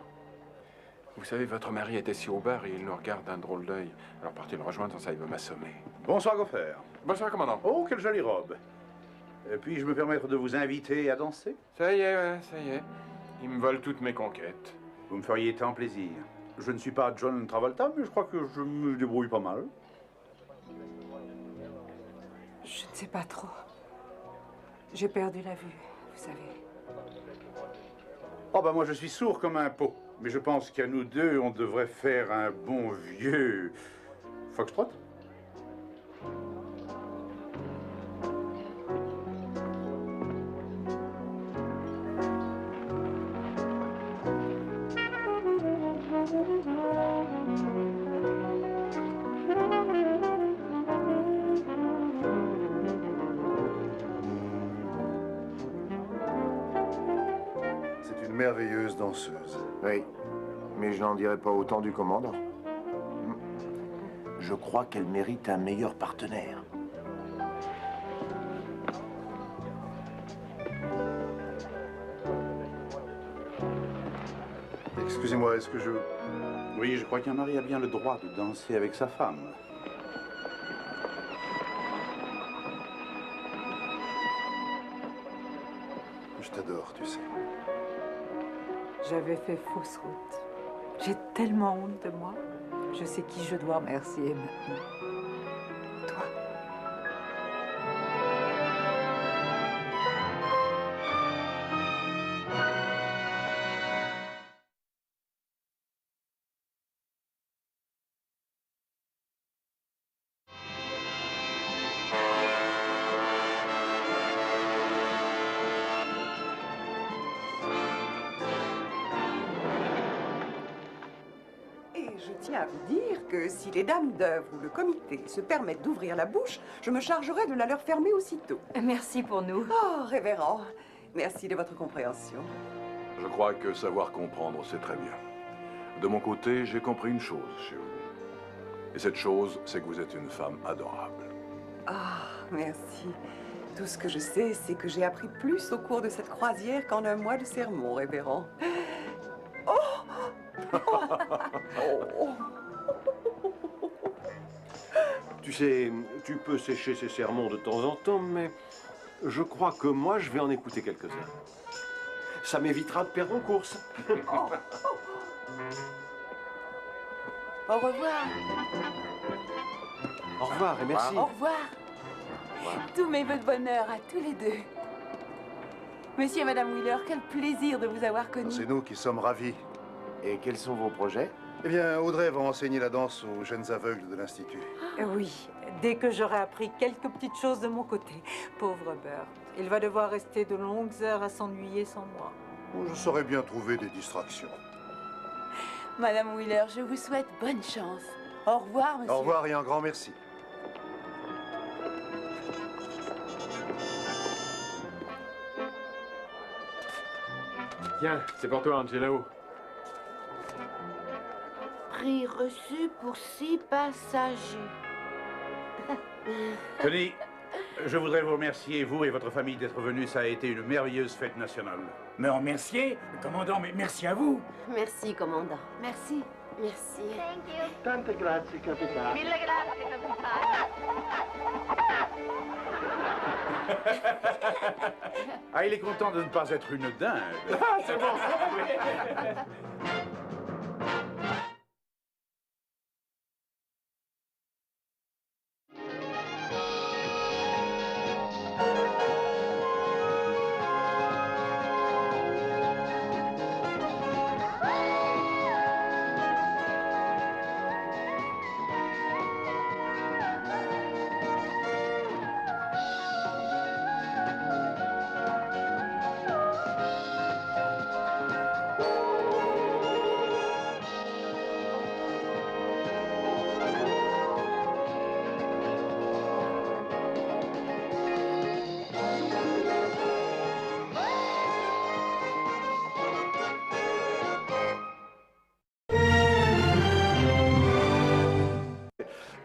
Vous savez, votre mari est assis au bar et il nous regarde d'un drôle d'œil. Alors partez le rejoindre, ça il veut m'assommer.
Bonsoir, Gopher.
Bonsoir, commandant.
Oh, quelle jolie robe. Puis-je me permettre de vous inviter à danser?
Ça y est, ouais, ça y est. Il me vole toutes mes conquêtes.
Vous me feriez tant plaisir. Je ne suis pas John Travolta, mais je crois que je me débrouille pas mal.
Je ne sais pas trop. J'ai perdu la vue, vous savez.
Oh, ben moi, je suis sourd comme un pot. Mais je pense qu'à nous deux, on devrait faire un bon vieux foxtrot.
C'est une merveilleuse danseuse.
Oui, mais je n'en dirai pas autant du commandant. Je crois qu'elle mérite un meilleur partenaire.
Excusez-moi, est-ce que je...
Oui, je crois qu'un mari a bien le droit de danser avec sa femme.
Je t'adore, tu sais.
J'avais fait fausse route. J'ai tellement honte de moi. Je sais qui je dois remercier maintenant. Toi.
Je tiens à vous dire que si les dames d'œuvre ou le comité se permettent d'ouvrir la bouche, je me chargerai de la leur fermer aussitôt.
Merci pour nous.
Oh, révérend, merci de votre compréhension.
Je crois que savoir comprendre, c'est très bien. De mon côté, j'ai compris une chose chez vous. Et cette chose, c'est que vous êtes une femme adorable.
Ah, merci. Tout ce que je sais, c'est que j'ai appris plus au cours de cette croisière qu'en un mois de sermon, révérend.
Tu sais, tu peux sécher ces sermons de temps en temps, mais Je crois que moi, je vais en écouter quelques-uns. Ça m'évitera de perdre en course.
Au revoir.
Au revoir et merci.
Au revoir. Tous mes vœux de bonheur à tous les deux. Monsieur et Madame Wheeler, quel plaisir de vous avoir connus.
C'est nous qui sommes ravis.
Et quels sont vos projets?
Eh bien, Audrey va enseigner la danse aux jeunes aveugles de l'Institut.
Oui, dès que j'aurai appris quelques petites choses de mon côté. Pauvre Bert. Il va devoir rester de longues heures à s'ennuyer sans moi.
Je saurais bien trouver des distractions.
Madame Wheeler, je vous souhaite bonne chance. Au revoir, monsieur.
Au revoir et un grand merci.
Tiens, c'est pour toi, Angelo.
Prix reçu pour 6 passagers.
Tony, je voudrais vous remercier, vous et votre famille, d'être venus. Ça a été une merveilleuse fête nationale.
Me remercier, commandant, mais merci à vous.
Merci, commandant.
Merci.
Merci.
Thank you.
Tante grazie, capitano.
Mille grazie, capitano.
Ah, il est content de ne pas être une dinde.
Ah, c'est bon.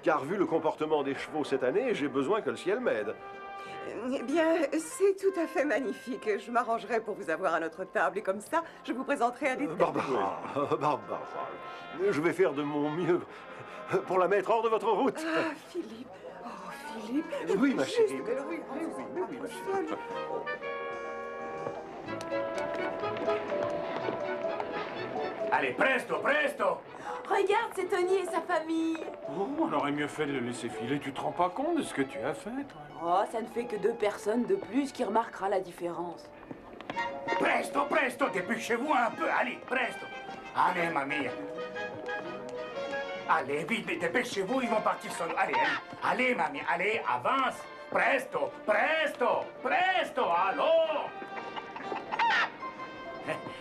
Car vu le comportement des chevaux cette année, j'ai besoin que le ciel m'aide.
Eh bien, c'est tout à fait magnifique. Je m'arrangerai pour vous avoir à notre table et comme ça, je vous présenterai à des têtes.
Barbara, Barbara, je vais faire de mon mieux pour la mettre hors de votre route.
Ah, Philippe. Oh, Philippe.
Oui, ma chérie.
Juste que oui, ma folle.
Allez, presto, presto.
Regarde, c'est Tony et sa famille.
Oh, on aurait mieux fait de le laisser filer. Tu te rends pas compte de ce que tu as fait, toi?
Oh, ça ne fait que 2 personnes de plus qui remarquera la différence.
Presto, presto, dépêchez-vous un peu, allez, presto. Allez, mamie. Allez, vite, dépêchez-vous, ils vont partir sans nous. Allez, allez, allez, mamie, allez, avance. Presto, presto, presto, allons.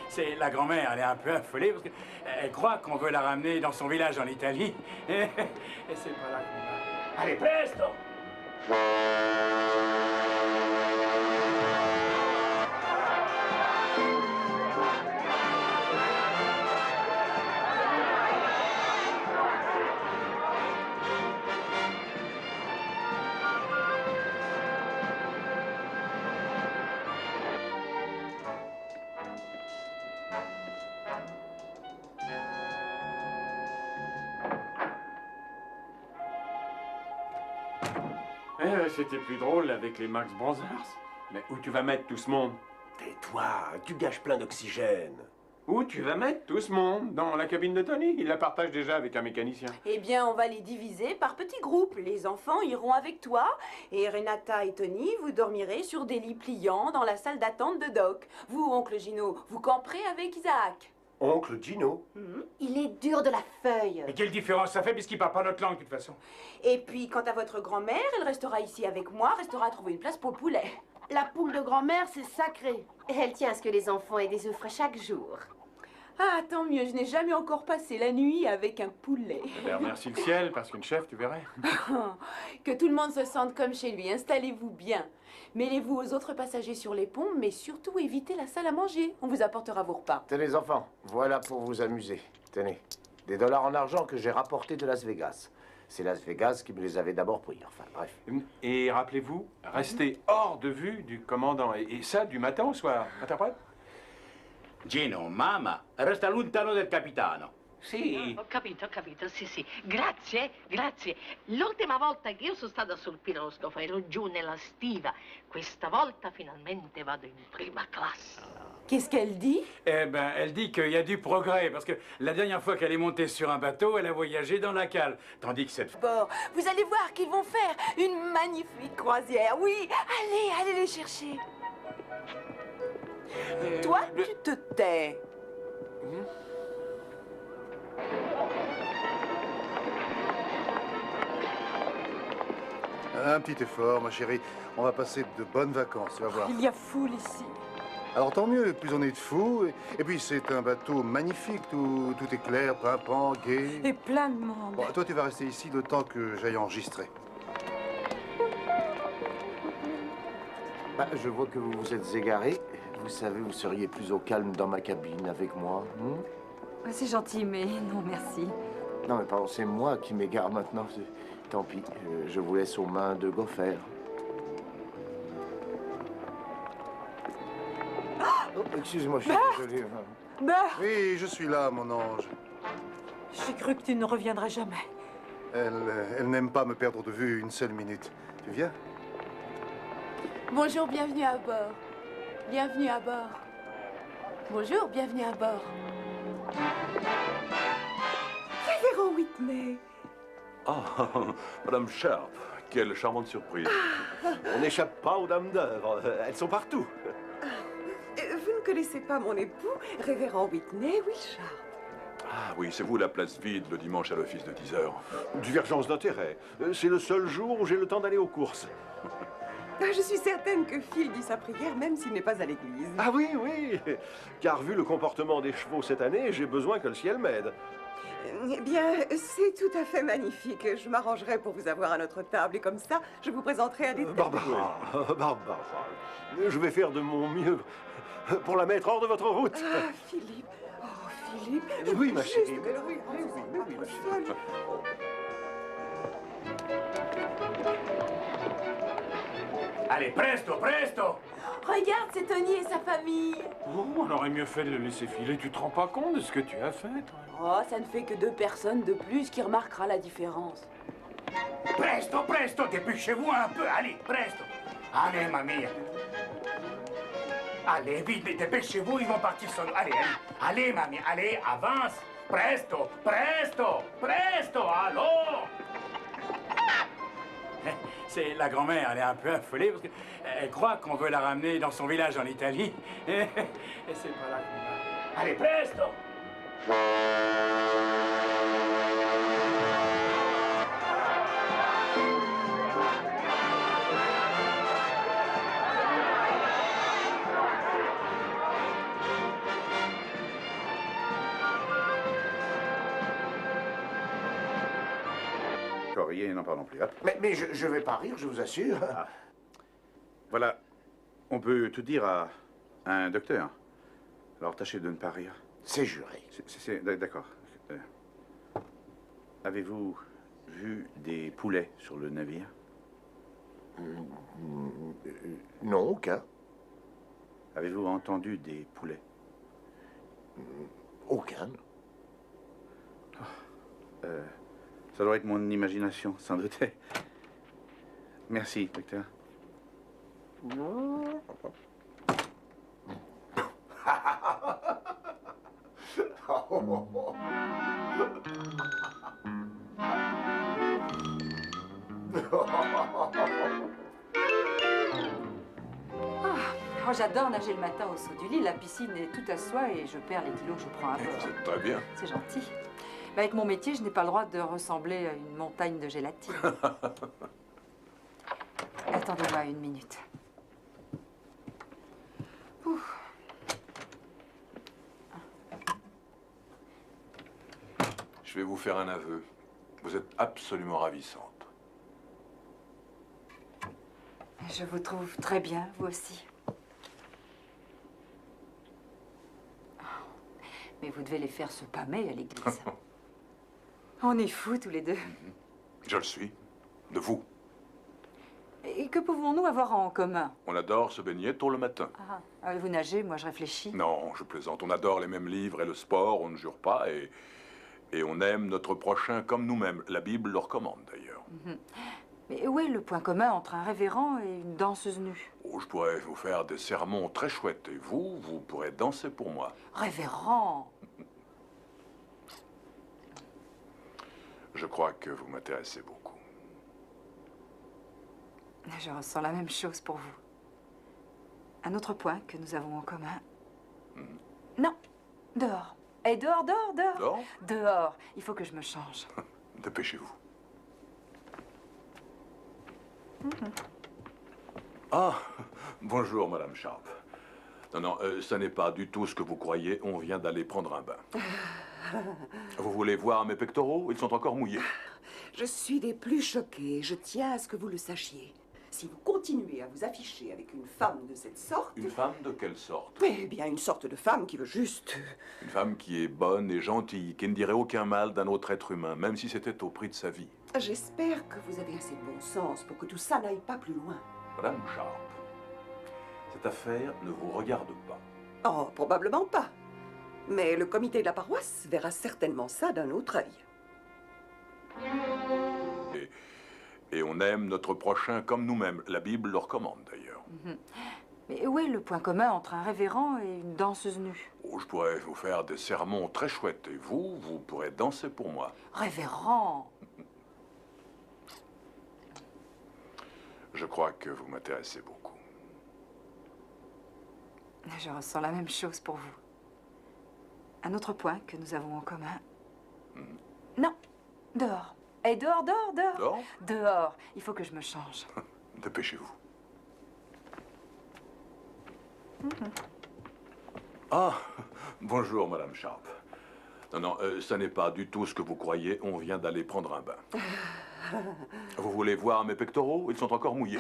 C'est la grand-mère, elle est un peu affolée parce qu'elle croit qu'on veut la ramener dans son village en Italie. Et c'est pas là qu'on va. Allez, presto!
C'était plus drôle avec les Max Bronzers. Mais où tu vas mettre tout ce monde?
Tais-toi, tu gâches plein d'oxygène.
Où tu vas mettre tout ce monde? Dans la cabine de Tony? Il la partage déjà avec un mécanicien.
Eh bien, on va les diviser par petits groupes. Les enfants iront avec toi. Et Renata et Tony, vous dormirez sur des lits pliants dans la salle d'attente de Doc. Vous, oncle Gino, vous camperez avec Isaac.
Oncle Gino?
Il est dur de la feuille.
Et quelle différence ça fait puisqu'il parle pas notre langue de toute façon?
Et puis, quant à votre grand-mère, elle restera ici avec moi, restera à trouver une place pour le poulet.
La poule de grand-mère, c'est sacré.
Et elle tient à ce que les enfants aient des œufs frais chaque jour.
Ah, tant mieux, je n'ai jamais encore passé la nuit avec un poulet.
Eh bien, remercie le ciel, parce qu'une chef, tu verrais.
Que tout le monde se sente comme chez lui, installez-vous bien. Mêlez-vous aux autres passagers sur les ponts, mais surtout évitez la salle à manger. On vous apportera vos repas.
Tenez les enfants, voilà pour vous amuser. Tenez, des dollars en argent que j'ai rapportés de Las Vegas. C'est Las Vegas qui me les avait d'abord pris, enfin bref.
Et rappelez-vous, restez hors de vue du commandant. Et ça, du matin au soir. Interprète?
Gino, mamma, resta lontano del capitano. Sì.
Ho capito, sì, sì. Grazie, grazie. L'ultima volta che io sono stata sul piroscafo ero giù nella stiva. Questa volta finalmente vado in prima classe.
Qu'est-ce qu'elle dit?
Eh ben, elle dit qu'il y a du progrès, parce que la dernière fois qu'elle est montée sur un bateau, elle a voyagé dans la cale. Tandis que cette
Bon, vous allez voir qu'ils vont faire une magnifique croisière. Oui, allez les chercher. Toi, tu te tais.
Un petit effort, ma chérie. On va passer de bonnes vacances, tu vas voir.
Il y a foule ici.
Alors tant mieux, plus on est de fous. Et puis c'est un bateau magnifique, tout est clair, pimpant, gai.
Et plein de monde.
Bon, toi tu vas rester ici le temps que j'aille enregistrer.
Bah, je vois que vous vous êtes égaré. Vous savez, vous seriez plus au calme dans ma cabine avec moi.
C'est gentil, mais non, merci.
Non, mais pardon, c'est moi qui m'égare maintenant. Tant pis, je vous laisse aux mains de Gopher. Oh, excuse-moi, je suis désolé.
Oui, je suis là, mon ange.
J'ai cru que tu ne reviendrais jamais.
Elle n'aime pas me perdre de vue une seule minute. Tu viens?
Bonjour, bienvenue à bord. Bienvenue à bord. Bonjour, bienvenue à bord.
Révérend Whitney.
Ah, Madame Sharp, quelle charmante surprise.
On n'échappe pas aux dames d'œuvre. Elles sont partout.
Vous ne connaissez pas mon époux, Révérend Whitney Wilshire.
Ah oui, c'est vous la place vide le dimanche à l'office de 10 heures.
Divergence d'intérêt. C'est le seul jour où j'ai le temps d'aller aux courses.
Je suis certaine que Phil dit sa prière même s'il n'est pas à l'église.
Ah oui, oui. Car vu le comportement des chevaux cette année, j'ai besoin que le ciel m'aide.
Eh bien, c'est tout à fait magnifique. Je m'arrangerai pour vous avoir à notre table et comme ça, je vous présenterai à des thèmes.
Barbara, je vais faire de mon mieux pour la mettre hors de votre route.
Ah, Philippe. Oh, Philippe.
Oui, ma chérie.
Juste que oui, ma folle.
Allez, presto, presto!
Regarde, c'est Tony et sa famille.
Oh, on aurait mieux fait de le laisser filer. Tu te rends pas compte de ce que tu as fait, toi?
Oh, ça ne fait que 2 personnes de plus qui remarquera la différence.
Presto, presto, dépêchez-vous un peu. Allez, presto. Allez, mamie. Allez, vite, dépêchez-vous, ils vont partir sur nous. Allez, allez, allez, mamie, allez, avance. Presto, presto, presto, allons. C'est la grand-mère, elle est un peu affolée parce qu'elle croit qu'on veut la ramener dans son village en Italie. Et c'est pas là qu'on va. Allez, presto!
Riez, n'en parlons plus. Hop.
Mais je vais pas rire, je vous assure.
Ah. Voilà, on peut tout dire à un docteur. Alors tâchez de ne pas rire.
C'est juré.
D'accord. Avez-vous vu des poulets sur le navire?
Non, aucun.
Avez-vous entendu des poulets?
Aucun.
Ça doit être mon imagination, sans doute. Merci, docteur.
Oh, j'adore nager le matin au saut du lit. La piscine est toute à soi et je perds les kilos que je prends à bord.
C'est très bien.
C'est gentil. Mais avec mon métier, je n'ai pas le droit de ressembler à une montagne de gélatine. Attendez-moi 1 minute. Ouf.
Je vais vous faire un aveu. Vous êtes absolument ravissante.
Je vous trouve très bien, vous aussi. Mais vous devez les faire se pâmer à l'église. On est fous tous les deux.
Je le suis. De vous.
Et que pouvons-nous avoir en commun?
On adore se baigner tôt le matin.
Ah, vous nagez, moi je réfléchis.
Non, je plaisante. On adore les mêmes livres et le sport, on ne jure pas. Et Et on aime notre prochain comme nous-mêmes. La Bible le recommande d'ailleurs.
Mais où est le point commun entre un révérend et une danseuse nue?
Oh, je pourrais vous faire des sermons très chouettes. Et vous pourrez danser pour moi.
Révérend?
Je crois que vous m'intéressez beaucoup.
Je ressens la même chose pour vous. Un autre point que nous avons en commun. Non, dehors. Et dehors, dehors, dehors.
Dehors?
Dehors. Il faut que je me change.
Dépêchez-vous. Ah, bonjour, Madame Sharp. Non, ça n'est pas du tout ce que vous croyez. On vient d'aller prendre un bain. Vous voulez voir mes pectoraux? Ils sont encore mouillés.
Je suis des plus choqués. Je tiens à ce que vous le sachiez. Si vous continuez à vous afficher avec une femme de cette sorte...
Une femme de quelle sorte?
Eh bien, une sorte de femme qui veut juste...
Une femme qui est bonne et gentille, qui ne dirait aucun mal d'un autre être humain, même si c'était au prix de sa vie.
J'espère que vous avez assez de bon sens pour que tout ça n'aille pas plus loin.
Madame Sharp, cette affaire ne vous regarde pas.
Oh, probablement pas. Mais le comité de la paroisse verra certainement ça d'un autre œil.
Et on aime notre prochain comme nous-mêmes. La Bible le recommande d'ailleurs.
Mais où est le point commun entre un révérend et une danseuse nue?
Oh, je pourrais vous faire des sermons très chouettes. Et vous pourrez danser pour moi.
Révérend?
Je crois que vous m'intéressez beaucoup.
Je ressens la même chose pour vous. Un autre point que nous avons en commun. Non, dehors. Et dehors, dehors, dehors.
Dehors?
Dehors. Il faut que je me change.
Dépêchez-vous. Ah, bonjour, Madame Sharp. Non, ça n'est pas du tout ce que vous croyez. On vient d'aller prendre un bain. Vous voulez voir mes pectoraux? Ils sont encore mouillés.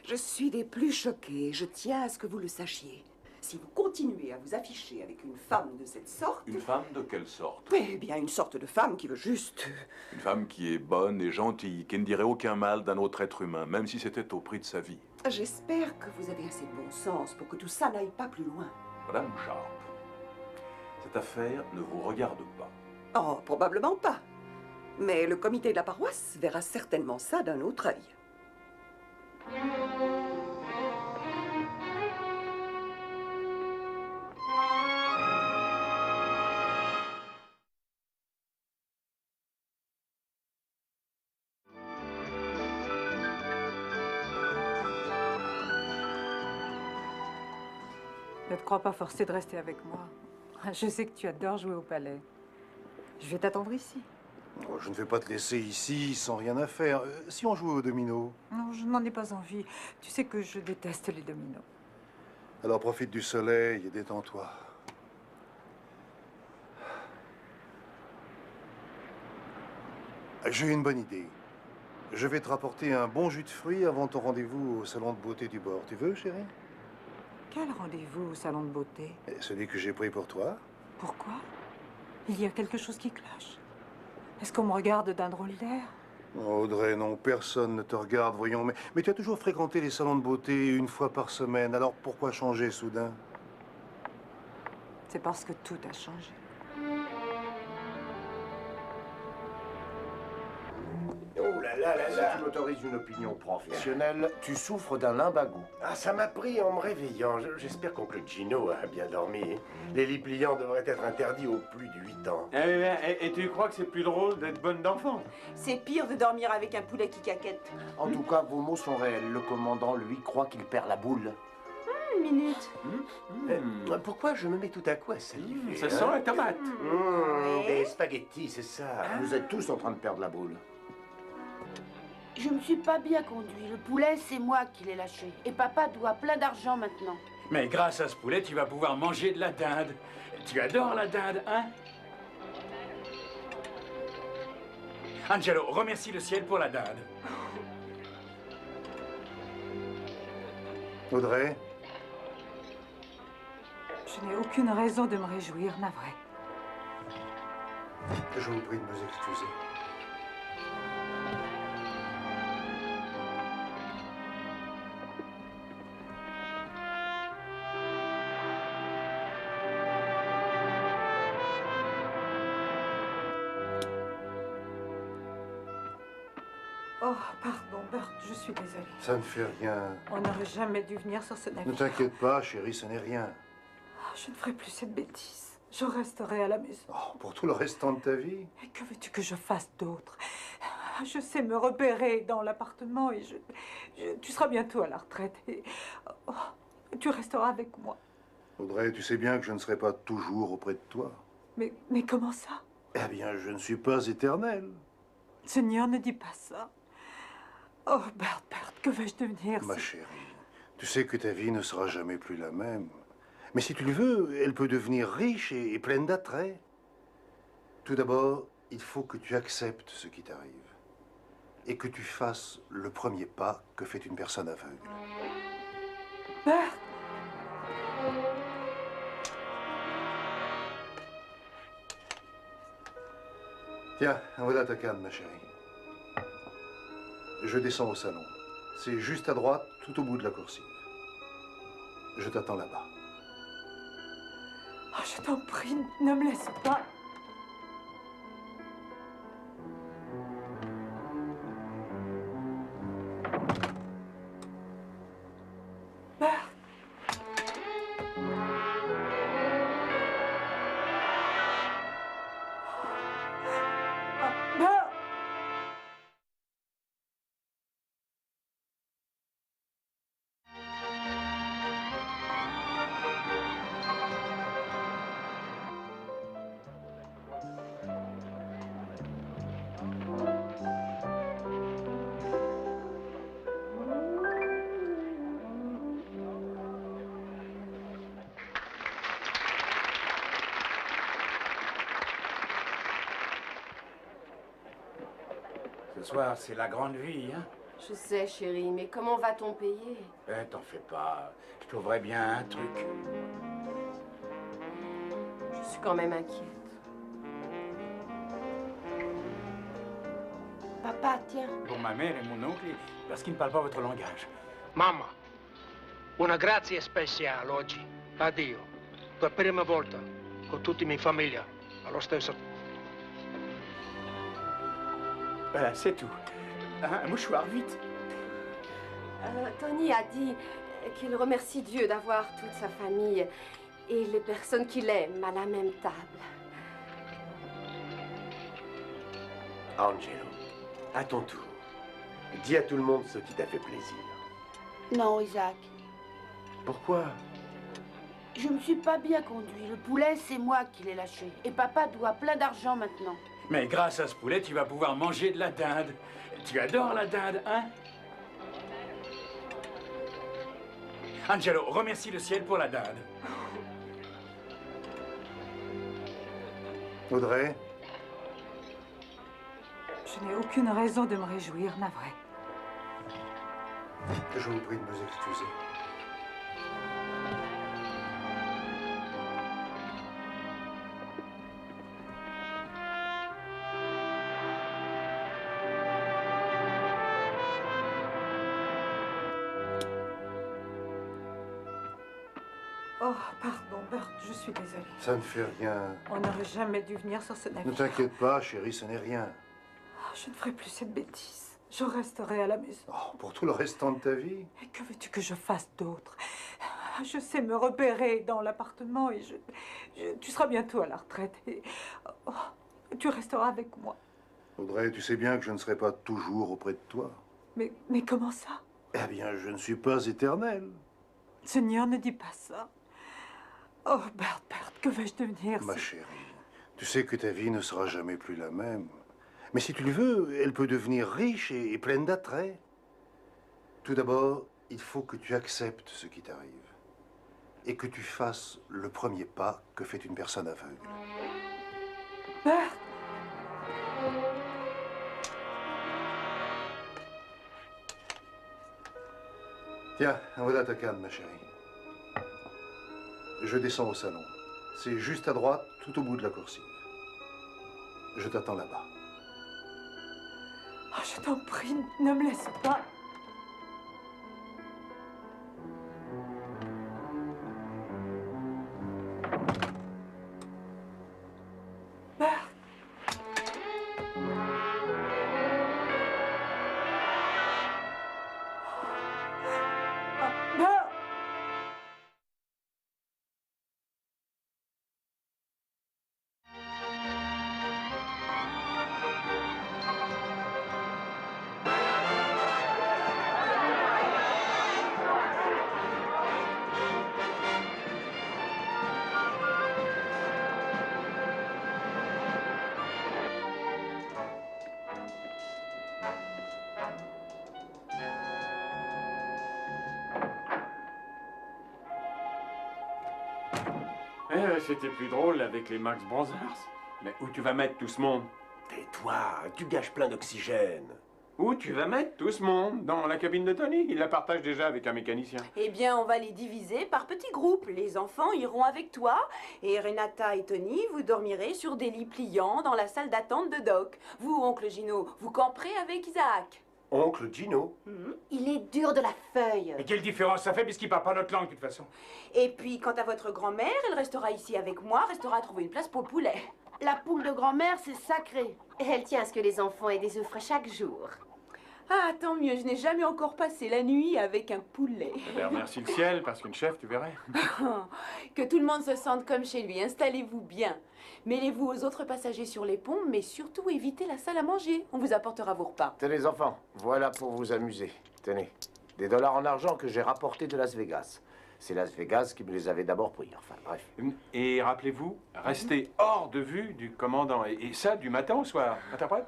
Je suis des plus choqués. Je tiens à ce que vous le sachiez. Si vous continuez à vous afficher avec une femme de cette sorte...
Une femme de quelle sorte?
Eh bien, une sorte de femme qui veut juste...
Une femme qui est bonne et gentille, qui ne dirait aucun mal d'un autre être humain, même si c'était au prix de sa vie.
J'espère que vous avez assez de bon sens pour que tout ça n'aille pas plus loin.
Madame Sharp, cette affaire ne vous regarde pas.
Oh, probablement pas. Mais le comité de la paroisse verra certainement ça d'un autre œil.
Ne te crois pas forcé de rester avec moi. Je sais que tu adores jouer au palais. Je vais t'attendre ici.
Oh, je ne vais pas te laisser ici sans rien à faire. Si on jouait au domino?
Non, je n'en ai pas envie. Tu sais que je déteste les dominos.
Alors profite du soleil et détends-toi. J'ai une bonne idée. Je vais te rapporter un bon jus de fruits avant ton rendez-vous au salon de beauté du bord. Tu veux, chérie?
Quel rendez-vous au salon de beauté?
Celui que j'ai pris pour toi.
Pourquoi? Il y a quelque chose qui cloche. Est-ce qu'on me regarde d'un drôle d'air?
Audrey, non, personne ne te regarde, voyons. Mais tu as toujours fréquenté les salons de beauté une fois par semaine. Alors pourquoi changer soudain?
C'est parce que tout a changé.
Oh là là là là! Si tu m'autorises une opinion professionnelle, tu souffres d'un lumbago.
Ah, ça m'a pris en me réveillant. J'espère qu'oncle Gino a bien dormi. Les lits pliants devraient être interdits aux plus de 8 ans.
Et tu crois que c'est plus drôle d'être bonne d'enfant?
C'est pire de dormir avec un poulet qui caquette.
En tout cas, vos mots sont réels. Le commandant, lui, croit qu'il perd la boule.
Une minute.
Pourquoi je me mets tout à coup à saliver?
Ça sent la tomate.
Des spaghettis, c'est ça.
Vous êtes tous en train de perdre la boule.
Je me suis pas bien conduit. Le poulet, c'est moi qui l'ai lâché. Et papa doit plein d'argent maintenant.
Mais grâce à ce poulet, tu vas pouvoir manger de la dinde. Tu adores la dinde, hein? Angelo, remercie le ciel pour la dinde.
Audrey?
Je n'ai aucune raison de me réjouir, navré.
Je vous prie de nous excuser.
Oh, pardon, Bert, je suis désolée.
Ça ne fait rien.
On n'aurait jamais dû venir sur ce navire.
Ne t'inquiète pas, chérie, ce n'est rien.
Oh, je ne ferai plus cette bêtise. Je resterai à la maison.
Oh, pour tout le restant de ta vie.
Et que veux-tu que je fasse d'autre? Je sais me repérer dans l'appartement et tu seras bientôt à la retraite. Et, oh, tu resteras avec moi.
Audrey, tu sais bien que je ne serai pas toujours auprès de toi.
Mais comment ça?
Eh bien, je ne suis pas éternel.
Seigneur, ne dis pas ça. Oh, Bert, que vais-je devenir?
Ma chérie, tu sais que ta vie ne sera jamais plus la même. Mais si tu le veux, elle peut devenir riche et pleine d'attraits. Tout d'abord, il faut que tu acceptes ce qui t'arrive. Et que tu fasses le premier pas que fait une personne aveugle.
Bert!
Tiens, voilà ta canne, ma chérie. Je descends au salon. C'est juste à droite, tout au bout de la coursive. Je t'attends là-bas.
Oh, je t'en prie, ne me laisse pas. Bert! Bert!
Ce soir, c'est la grande vie, hein?
Je sais, chérie, mais comment va-t-on payer?
T'en fais pas. Je trouverai bien un truc.
Je suis quand même inquiète.
Papa, tiens.
Pour ma mère et mon oncle, parce qu'ils ne parlent pas votre langage.
Mamma, una grazia speciale oggi. Addio. Per la prima volta, con tutta mia famiglia, allo stesso...
Voilà, c'est tout. Un mouchoir, vite.
Tony a dit qu'il remercie Dieu d'avoir toute sa famille et les personnes qu'il aime à la même table.
Angelo, à ton tour, dis à tout le monde ce qui t'a fait plaisir.
Non, Isaac.
Pourquoi?
Je me suis pas bien conduit. Le poulet, c'est moi qui l'ai lâché. Et papa doit plein d'argent maintenant.
Mais grâce à ce poulet, tu vas pouvoir manger de la dinde. Tu adores la dinde, hein? Angelo, remercie le ciel pour la dinde.
Audrey?
Je n'ai aucune raison de me réjouir, navré.
Je vous prie de nous excuser.
Oh, pardon, Bert, je suis désolée.
Ça ne fait rien.
On n'aurait jamais dû venir sur ce navire.
Ne t'inquiète pas, chérie, ce n'est rien.
Oh, je ne ferai plus cette bêtise. Je resterai à la maison.
Oh, pour tout le restant de ta vie.
Et que veux-tu que je fasse d'autre? Je sais me repérer dans l'appartement et tu seras bientôt à la retraite. Et, oh, tu resteras avec moi.
Audrey, tu sais bien que je ne serai pas toujours auprès de toi.
Mais comment ça?
Eh bien, je ne suis pas éternel.
Seigneur, ne dis pas ça. Oh, Bert, que vais-je devenir?
Ma chérie, tu sais que ta vie ne sera jamais plus la même. Mais si tu le veux, elle peut devenir riche et pleine d'attraits. Tout d'abord, il faut que tu acceptes ce qui t'arrive. Et que tu fasses le premier pas que fait une personne aveugle.
Bert!
Tiens, voilà ta canne, ma chérie. Je descends au salon. C'est juste à droite, tout au bout de la coursive. Je t'attends là-bas.
Oh, je t'en prie, ne me laisse pas. Bert!
C'était plus drôle avec les Max Brothers. Mais où tu vas mettre tout ce monde?
Tais-toi, tu gâches plein d'oxygène.
Où tu vas mettre tout ce monde? Dans la cabine de Tony? Il la partage déjà avec un mécanicien.
Eh bien, on va les diviser par petits groupes. Les enfants iront avec toi et Renata et Tony, vous dormirez sur des lits pliants dans la salle d'attente de Doc. Vous, oncle Gino, vous camperez avec Isaac.
Oncle Gino?
Il est dur de la feuille.
Et quelle différence ça fait puisqu'il parle pas notre langue de toute façon?
Et puis, quant à votre grand-mère, elle restera ici avec moi, restera à trouver une place pour le poulet.
La poule de grand-mère, c'est sacré.
Et elle tient à ce que les enfants aient des œufs frais chaque jour.
Ah, tant mieux, je n'ai jamais encore passé la nuit avec un poulet.
Eh bien, remercie le ciel, parce qu'une chef, tu verrais.
Que tout le monde se sente comme chez lui. Installez-vous bien. Mêlez-vous aux autres passagers sur les ponts, mais surtout évitez la salle à manger. On vous apportera vos repas.
Tenez les enfants, voilà pour vous amuser. Tenez, des dollars en argent que j'ai rapportés de Las Vegas. C'est Las Vegas qui me les avait d'abord pris, enfin bref.
Et rappelez-vous, restez hors de vue du commandant. Et ça, du matin au soir. Interprète?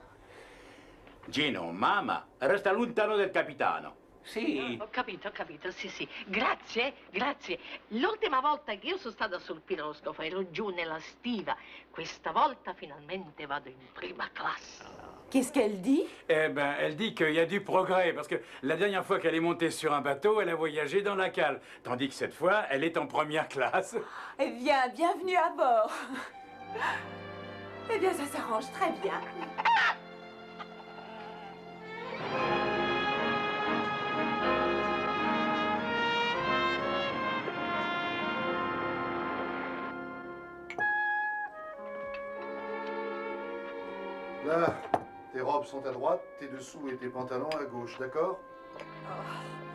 Gino, mamma, resta lontano del capitano. Sì.
Ho capito, sì. Grazie, grazie. L'ultima volta che io sono stata sul piroscafo ero giù nella stiva. Questa volta finalmente vado in prima classe.
Qu'est-ce qu'elle dit?
Eh ben, elle dit qu'il y a du progrès, parce que la dernière fois qu'elle est montée sur un bateau, elle a voyagé dans la cale. Tandis que cette fois, elle est en première classe.
Eh bien, bienvenue à bord. Eh bien, ça s'arrange très bien.
Là, tes robes sont à droite, tes dessous et tes pantalons à gauche, d'accord?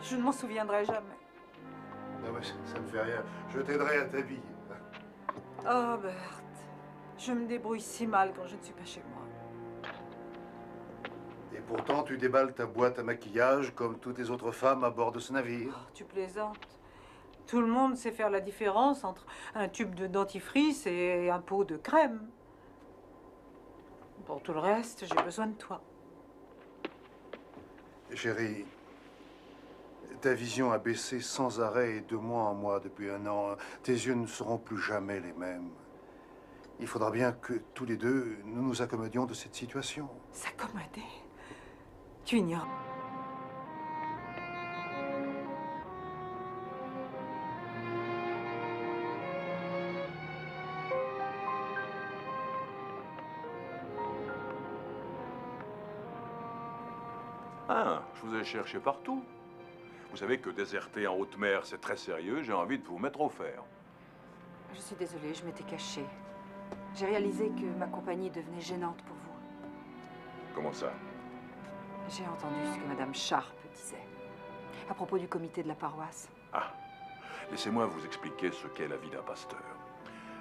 Je ne m'en souviendrai jamais.
Ah ouais, ça me fait rien. Je t'aiderai à t'habiller.
Oh, Berthe, je me débrouille si mal quand je ne suis pas chez moi.
Et pourtant, tu déballes ta boîte à maquillage comme toutes les autres femmes à bord de ce navire.
Oh, tu plaisantes. Tout le monde sait faire la différence entre un tube de dentifrice et un pot de crème. Pour tout le reste, j'ai besoin de toi.
Chérie, ta vision a baissé sans arrêt et de mois en mois depuis un an. Tes yeux ne seront plus jamais les mêmes. Il faudra bien que tous les deux, nous nous accommodions de cette situation.
S'accommoder? Tu ignores.
Ah, je vous ai cherché partout. Vous savez que déserter en haute mer, c'est très sérieux. J'ai envie de vous mettre au fer.
Je suis désolée, je m'étais cachée. J'ai réalisé que ma compagnie devenait gênante pour vous.
Comment ça?
J'ai entendu ce que Madame Sharp disait à propos du comité de la paroisse.
Ah, laissez-moi vous expliquer ce qu'est la vie d'un pasteur.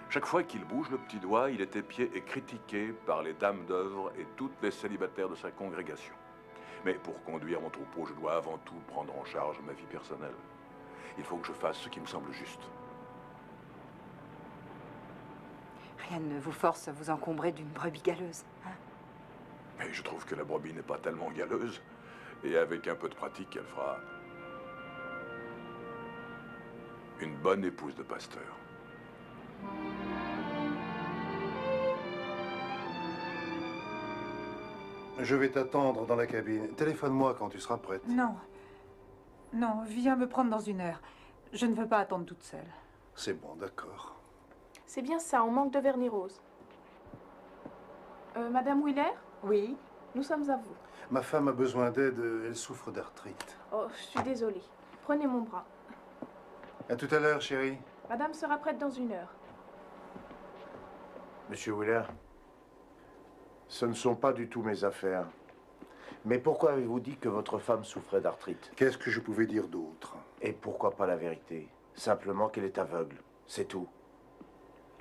Chaque fois qu'il bouge le petit doigt, il est épié et critiqué par les dames d'œuvre et toutes les célibataires de sa congrégation. Mais pour conduire mon troupeau, je dois avant tout prendre en charge ma vie personnelle. Il faut que je fasse ce qui me semble juste.
Rien ne vous force à vous encombrer d'une brebis galeuse, hein?
Mais je trouve que la brebis n'est pas tellement galeuse. Et avec un peu de pratique, elle fera une bonne épouse de pasteur.
Je vais t'attendre dans la cabine. Téléphone-moi quand tu seras prête.
Non. Non, viens me prendre dans une heure. Je ne veux pas attendre toute seule.
C'est bon, d'accord.
C'est bien ça, on manque de vernis rose. Madame Wheeler?
Oui?
Nous sommes à vous.
Ma femme a besoin d'aide, elle souffre d'arthrite.
Oh, je suis désolée. Prenez mon bras.
À tout à l'heure, chérie.
Madame sera prête dans 1 heure.
Monsieur Wheeler, ce ne sont pas du tout mes affaires. Mais pourquoi avez-vous dit que votre femme souffrait d'arthrite?
Qu'est-ce que je pouvais dire d'autre?
Et pourquoi pas la vérité? Simplement qu'elle est aveugle, c'est tout.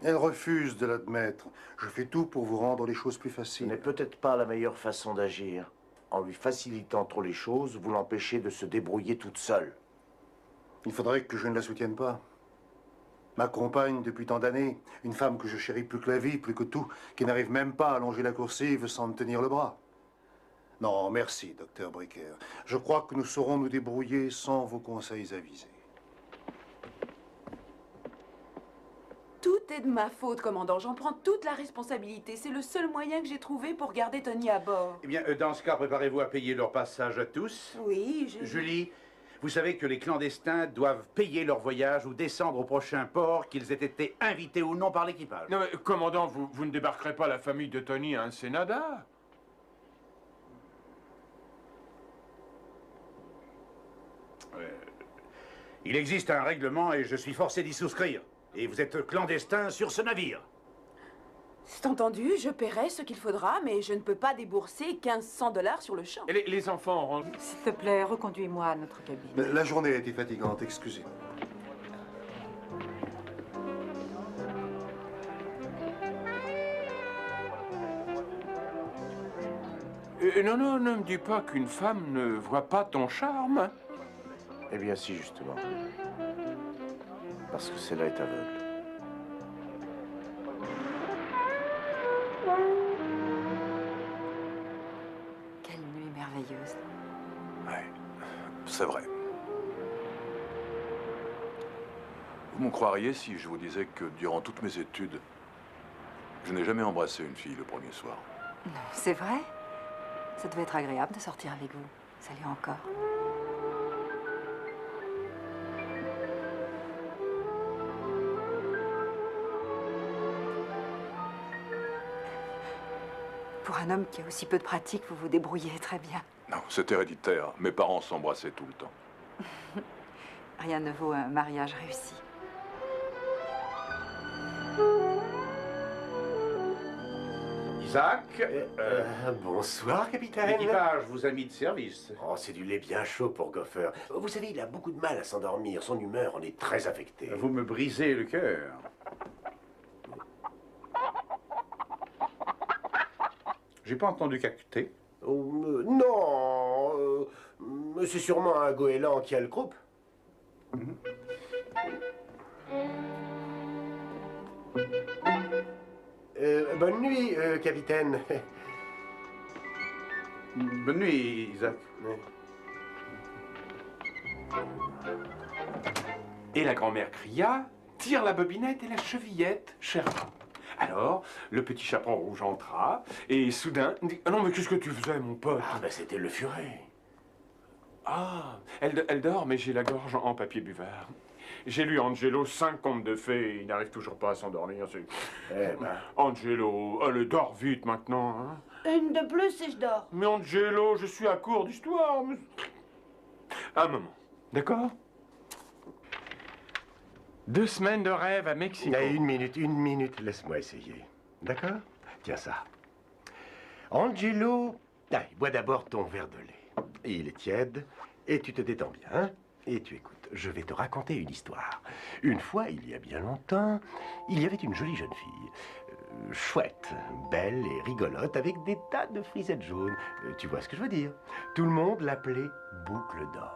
Elle refuse de l'admettre. Je fais tout pour vous rendre les choses plus
Ce
faciles.
n'est peut-être pas la meilleure façon d'agir. En lui facilitant trop les choses, vous l'empêchez de se débrouiller toute seule.
Il faudrait que je ne la soutienne pas. Ma compagne depuis tant d'années, une femme que je chéris plus que la vie, plus que tout, qui n'arrive même pas à allonger la coursive sans me tenir le bras. Non, merci, docteur Bricker. Je crois que nous saurons nous débrouiller sans vos conseils avisés.
Tout était de ma faute, commandant. J'en prends toute la responsabilité. C'est le seul moyen que j'ai trouvé pour garder Tony à bord.
Eh bien, dans ce cas, préparez-vous à payer leur passage à tous.
Oui,
Julie, vous savez que les clandestins doivent payer leur voyage ou descendre au prochain port, qu'ils aient été invités ou non par l'équipage.
Non, mais, commandant, vous ne débarquerez pas la famille de Tony à Ensenada?
Il existe un règlement et je suis forcé d'y souscrire. Et vous êtes clandestin sur ce navire.
C'est entendu, je paierai ce qu'il faudra, mais je ne peux pas débourser 1500 $ sur le champ.
Et les enfants auront...
S'il te plaît, reconduis-moi à notre cabine.
Mais la journée a été fatigante, excusez.
Non, non, ne me dis pas qu'une femme ne voit pas ton charme.
Eh bien si, justement. Parce que celle-là est aveugle.
Quelle nuit merveilleuse.
Ouais, c'est vrai. Vous me croiriez si je vous disais que durant toutes mes études, je n'ai jamais embrassé une fille le premier soir.
Non, c'est vrai? Ça devait être agréable de sortir avec vous. Salut encore. Pour un homme qui a aussi peu de pratique, vous vous débrouillez très bien.
Non, c'est héréditaire. Mes parents s'embrassaient tout le temps.
Rien ne vaut un mariage réussi.
Isaac,
bonsoir, capitaine.
l'équipage vous a mis de service.
Oh, c'est du lait bien chaud pour Gopher. Vous savez, il a beaucoup de mal à s'endormir. Son humeur en est très affectée.
Vous me brisez le cœur. J'ai pas entendu caqueter.
Non, c'est sûrement un goéland qui a le croupe. Bonne nuit, capitaine.
Bonne nuit, Isaac.
Et la grand-mère cria, tire la bobinette et la chevillette, cher. Alors, le petit chaperon rouge entra, et soudain, dit, ah non, mais qu'est-ce que tu faisais, mon pote?
Ah, ben c'était le furet.
Ah, elle dort, mais j'ai la gorge en papier buvard. J'ai lu Angelo 5 contes de fées, et il n'arrive toujours pas à s'endormir. Angelo, allez, dors vite maintenant. Hein.
Une de plus et je dors.
Mais Angelo, je suis à court d'histoire. Mais... Un moment, d'accord? 2 semaines de rêve à Mexico.
Une minute, laisse-moi essayer. D'accord? Tiens ça. Angelo, bois d'abord ton verre de lait. Il est tiède, et tu te détends bien, hein? Et tu écoutes. Je vais te raconter une histoire. Une fois, il y a bien longtemps, il y avait une jolie jeune fille. Chouette, belle et rigolote, avec des tas de frisettes jaunes. Tu vois ce que je veux dire? Tout le monde l'appelait Boucle d'or.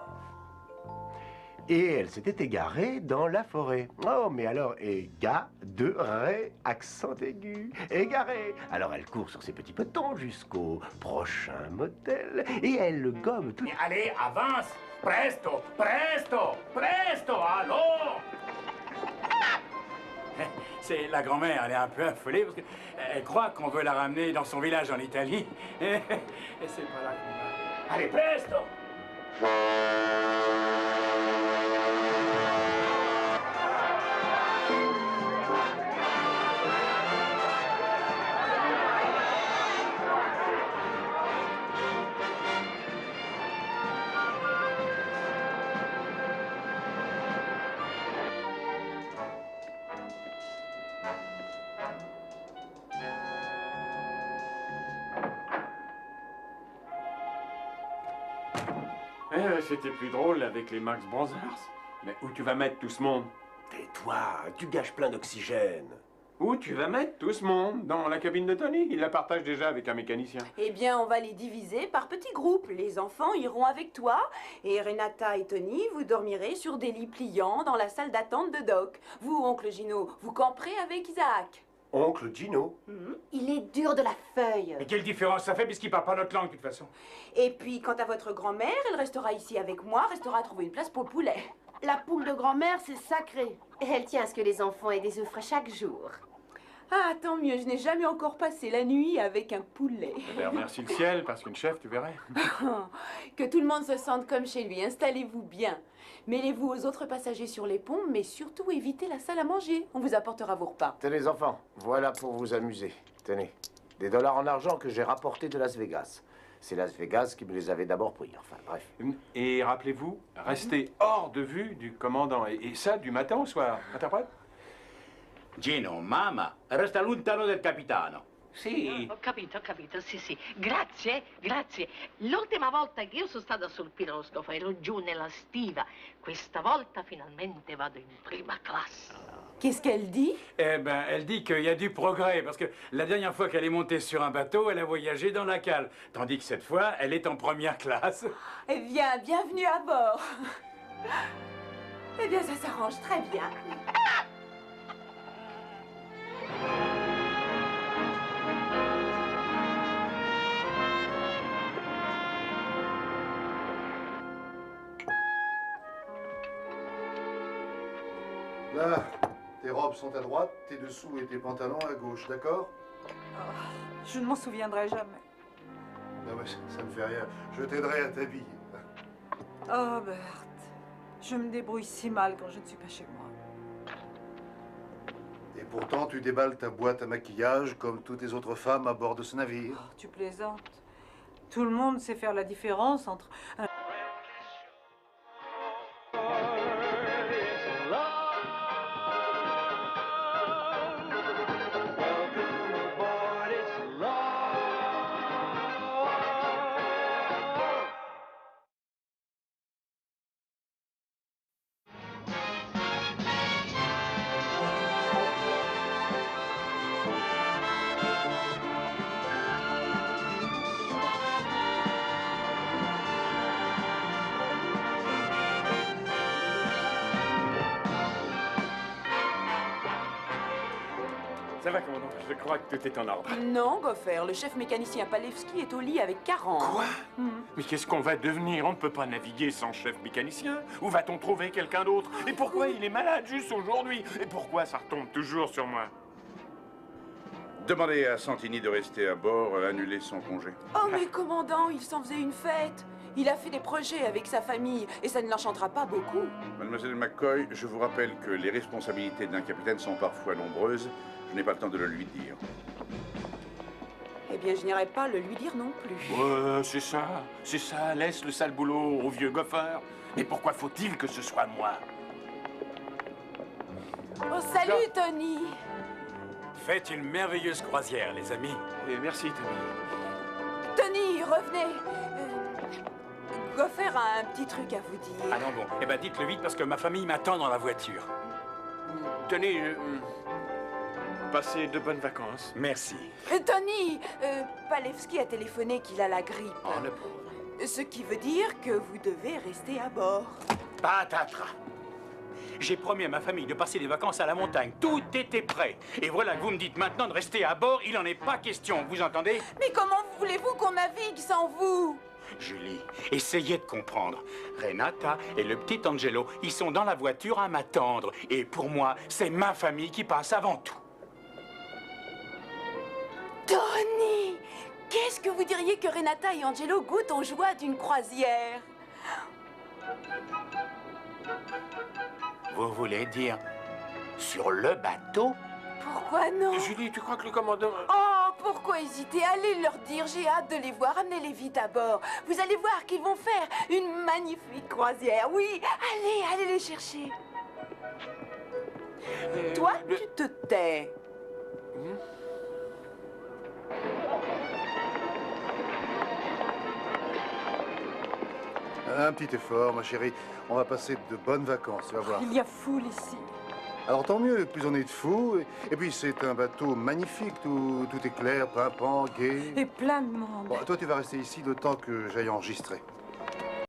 Et elle s'était égarée dans la forêt. Oh, mais alors, égaré, accent aigu, égarée. Alors elle court sur ses petits petons jusqu'au prochain motel et elle le gomme tout.
Allez, avance! Presto, presto, presto, allons! C'est la grand-mère, elle est un peu affolée parce qu'elle croit qu'on veut la ramener dans son village en Italie. Et c'est pas là qu'on va. Allez, presto!
C'était plus drôle avec les Max Brothers. Mais où tu vas mettre tout ce monde?
Tais-toi, tu gâches plein d'oxygène.
Où tu vas mettre tout ce monde? Dans la cabine de Tony? Il la partage déjà avec un mécanicien.
Eh bien, on va les diviser par petits groupes. Les enfants iront avec toi, et Renata et Tony, vous dormirez sur des lits pliants dans la salle d'attente de Doc. Vous, oncle Gino, vous camperez avec Isaac.
Oncle Gino?
Il est dur de la feuille.
Et quelle différence ça fait puisqu'il parle pas notre langue de toute façon?
Et puis, quant à votre grand-mère, elle restera ici avec moi, restera à trouver une place pour le poulet.
la poule de grand-mère, c'est sacré.
Et elle tient à ce que les enfants aient des œufs frais chaque jour.
Ah, tant mieux, je n'ai jamais encore passé la nuit avec un poulet.
Eh bien, remercie le ciel, parce qu'une chef, tu verrais.
Que tout le monde se sente comme chez lui. Installez-vous bien. Mêlez-vous aux autres passagers sur les ponts, mais surtout évitez la salle à manger. On vous apportera vos repas.
Tenez les enfants, voilà pour vous amuser. Tenez, des dollars en argent que j'ai rapportés de Las Vegas. C'est Las Vegas qui me les avait d'abord pris, enfin bref.
Et rappelez-vous, restez hors de vue du commandant. Et ça, du matin au soir. Interprète?
Gino, mamma, resta lontano del capitano. Sì.
Ho capito, sì, sì. Grazie, grazie. L'ultima volta che io sono stata sul piroscafo ero giù nella stiva. Questa volta finalmente vado in prima classe.
Qu'est-ce qu'elle dit?
Eh ben, elle dit qu'il y a du progrès, parce que la dernière fois qu'elle est montée sur un bateau, elle a voyagé dans la cale. Tandis que cette fois, elle est en première classe.
Eh bien, bienvenue à bord. Eh bien, ça s'arrange très bien.
Là, tes robes sont à droite, tes dessous et tes pantalons à gauche, d'accord?
Je ne m'en souviendrai jamais.
Ben ouais, ça ne fait rien. Je t'aiderai à t'habiller.
Oh, Berthe, je me débrouille si mal quand je ne suis pas chez moi.
Et pourtant, tu déballes ta boîte à maquillage comme toutes les autres femmes à bord de ce navire.
Oh, tu plaisantes. Tout le monde sait faire la différence entre un...
Ça va, commandant? Je crois que tout est en ordre.
Non, Goffer, le chef mécanicien Palevski est au lit avec 40.
Quoi? Mais qu'est-ce qu'on va devenir? On ne peut pas naviguer sans chef mécanicien. Où va-t-on trouver quelqu'un d'autre? Et pourquoi il est malade juste aujourd'hui? Et pourquoi ça retombe toujours sur moi?
Demandez à Santini de rester à bord, annuler son congé.
Oh, mais commandant, il s'en faisait une fête. Il a fait des projets avec sa famille, et ça ne l'enchantera pas beaucoup.
Mademoiselle McCoy, je vous rappelle que les responsabilités d'un capitaine sont parfois nombreuses. Je n'ai pas le temps de le lui dire.
Eh bien, je n'irai pas le lui dire non plus.
C'est ça, laisse le sale boulot au vieux Goffer. Mais pourquoi faut-il que ce soit moi?
Oh, salut, Tony.
Faites une merveilleuse croisière, les amis.
Et merci, Tony.
Tony, revenez. Goffer a un petit truc à vous dire.
Ah non, bon. Eh ben, dites-le vite parce que ma famille m'attend dans la voiture.
Tenez, passez de bonnes vacances.
Merci.
Tony, Palevski a téléphoné qu'il a la grippe.
Oh, le pauvre.
Ce qui veut dire que vous devez rester à bord.
Patatras. J'ai promis à ma famille de passer des vacances à la montagne. Tout était prêt. Et voilà que vous me dites maintenant de rester à bord. Il n'en est pas question. Vous entendez?
Mais comment voulez-vous qu'on navigue sans vous?
Julie, essayez de comprendre. Renata et le petit Angelo, ils sont dans la voiture à m'attendre. Et pour moi, c'est ma famille qui passe avant tout.
Tony, qu'est-ce que vous diriez que Renata et Angelo goûtent aux joies d'une croisière?
Vous voulez dire sur le bateau?
Pourquoi non?
Julie, tu crois que le commandant...
Oh, pourquoi hésiter? Allez leur dire, j'ai hâte de les voir, amenez-les vite à bord. Vous allez voir qu'ils vont faire une magnifique croisière. Oui, allez les chercher. Toi, tu te tais.
Un petit effort, ma chérie. On va passer de bonnes vacances, tu vas voir.
Il y a foule ici.
Alors tant mieux, plus on est de fous. Et puis c'est un bateau magnifique, tout est clair, pimpant, gai.
Et plein de monde.
Bon, toi tu vas rester ici le temps que j'aille enregistrer.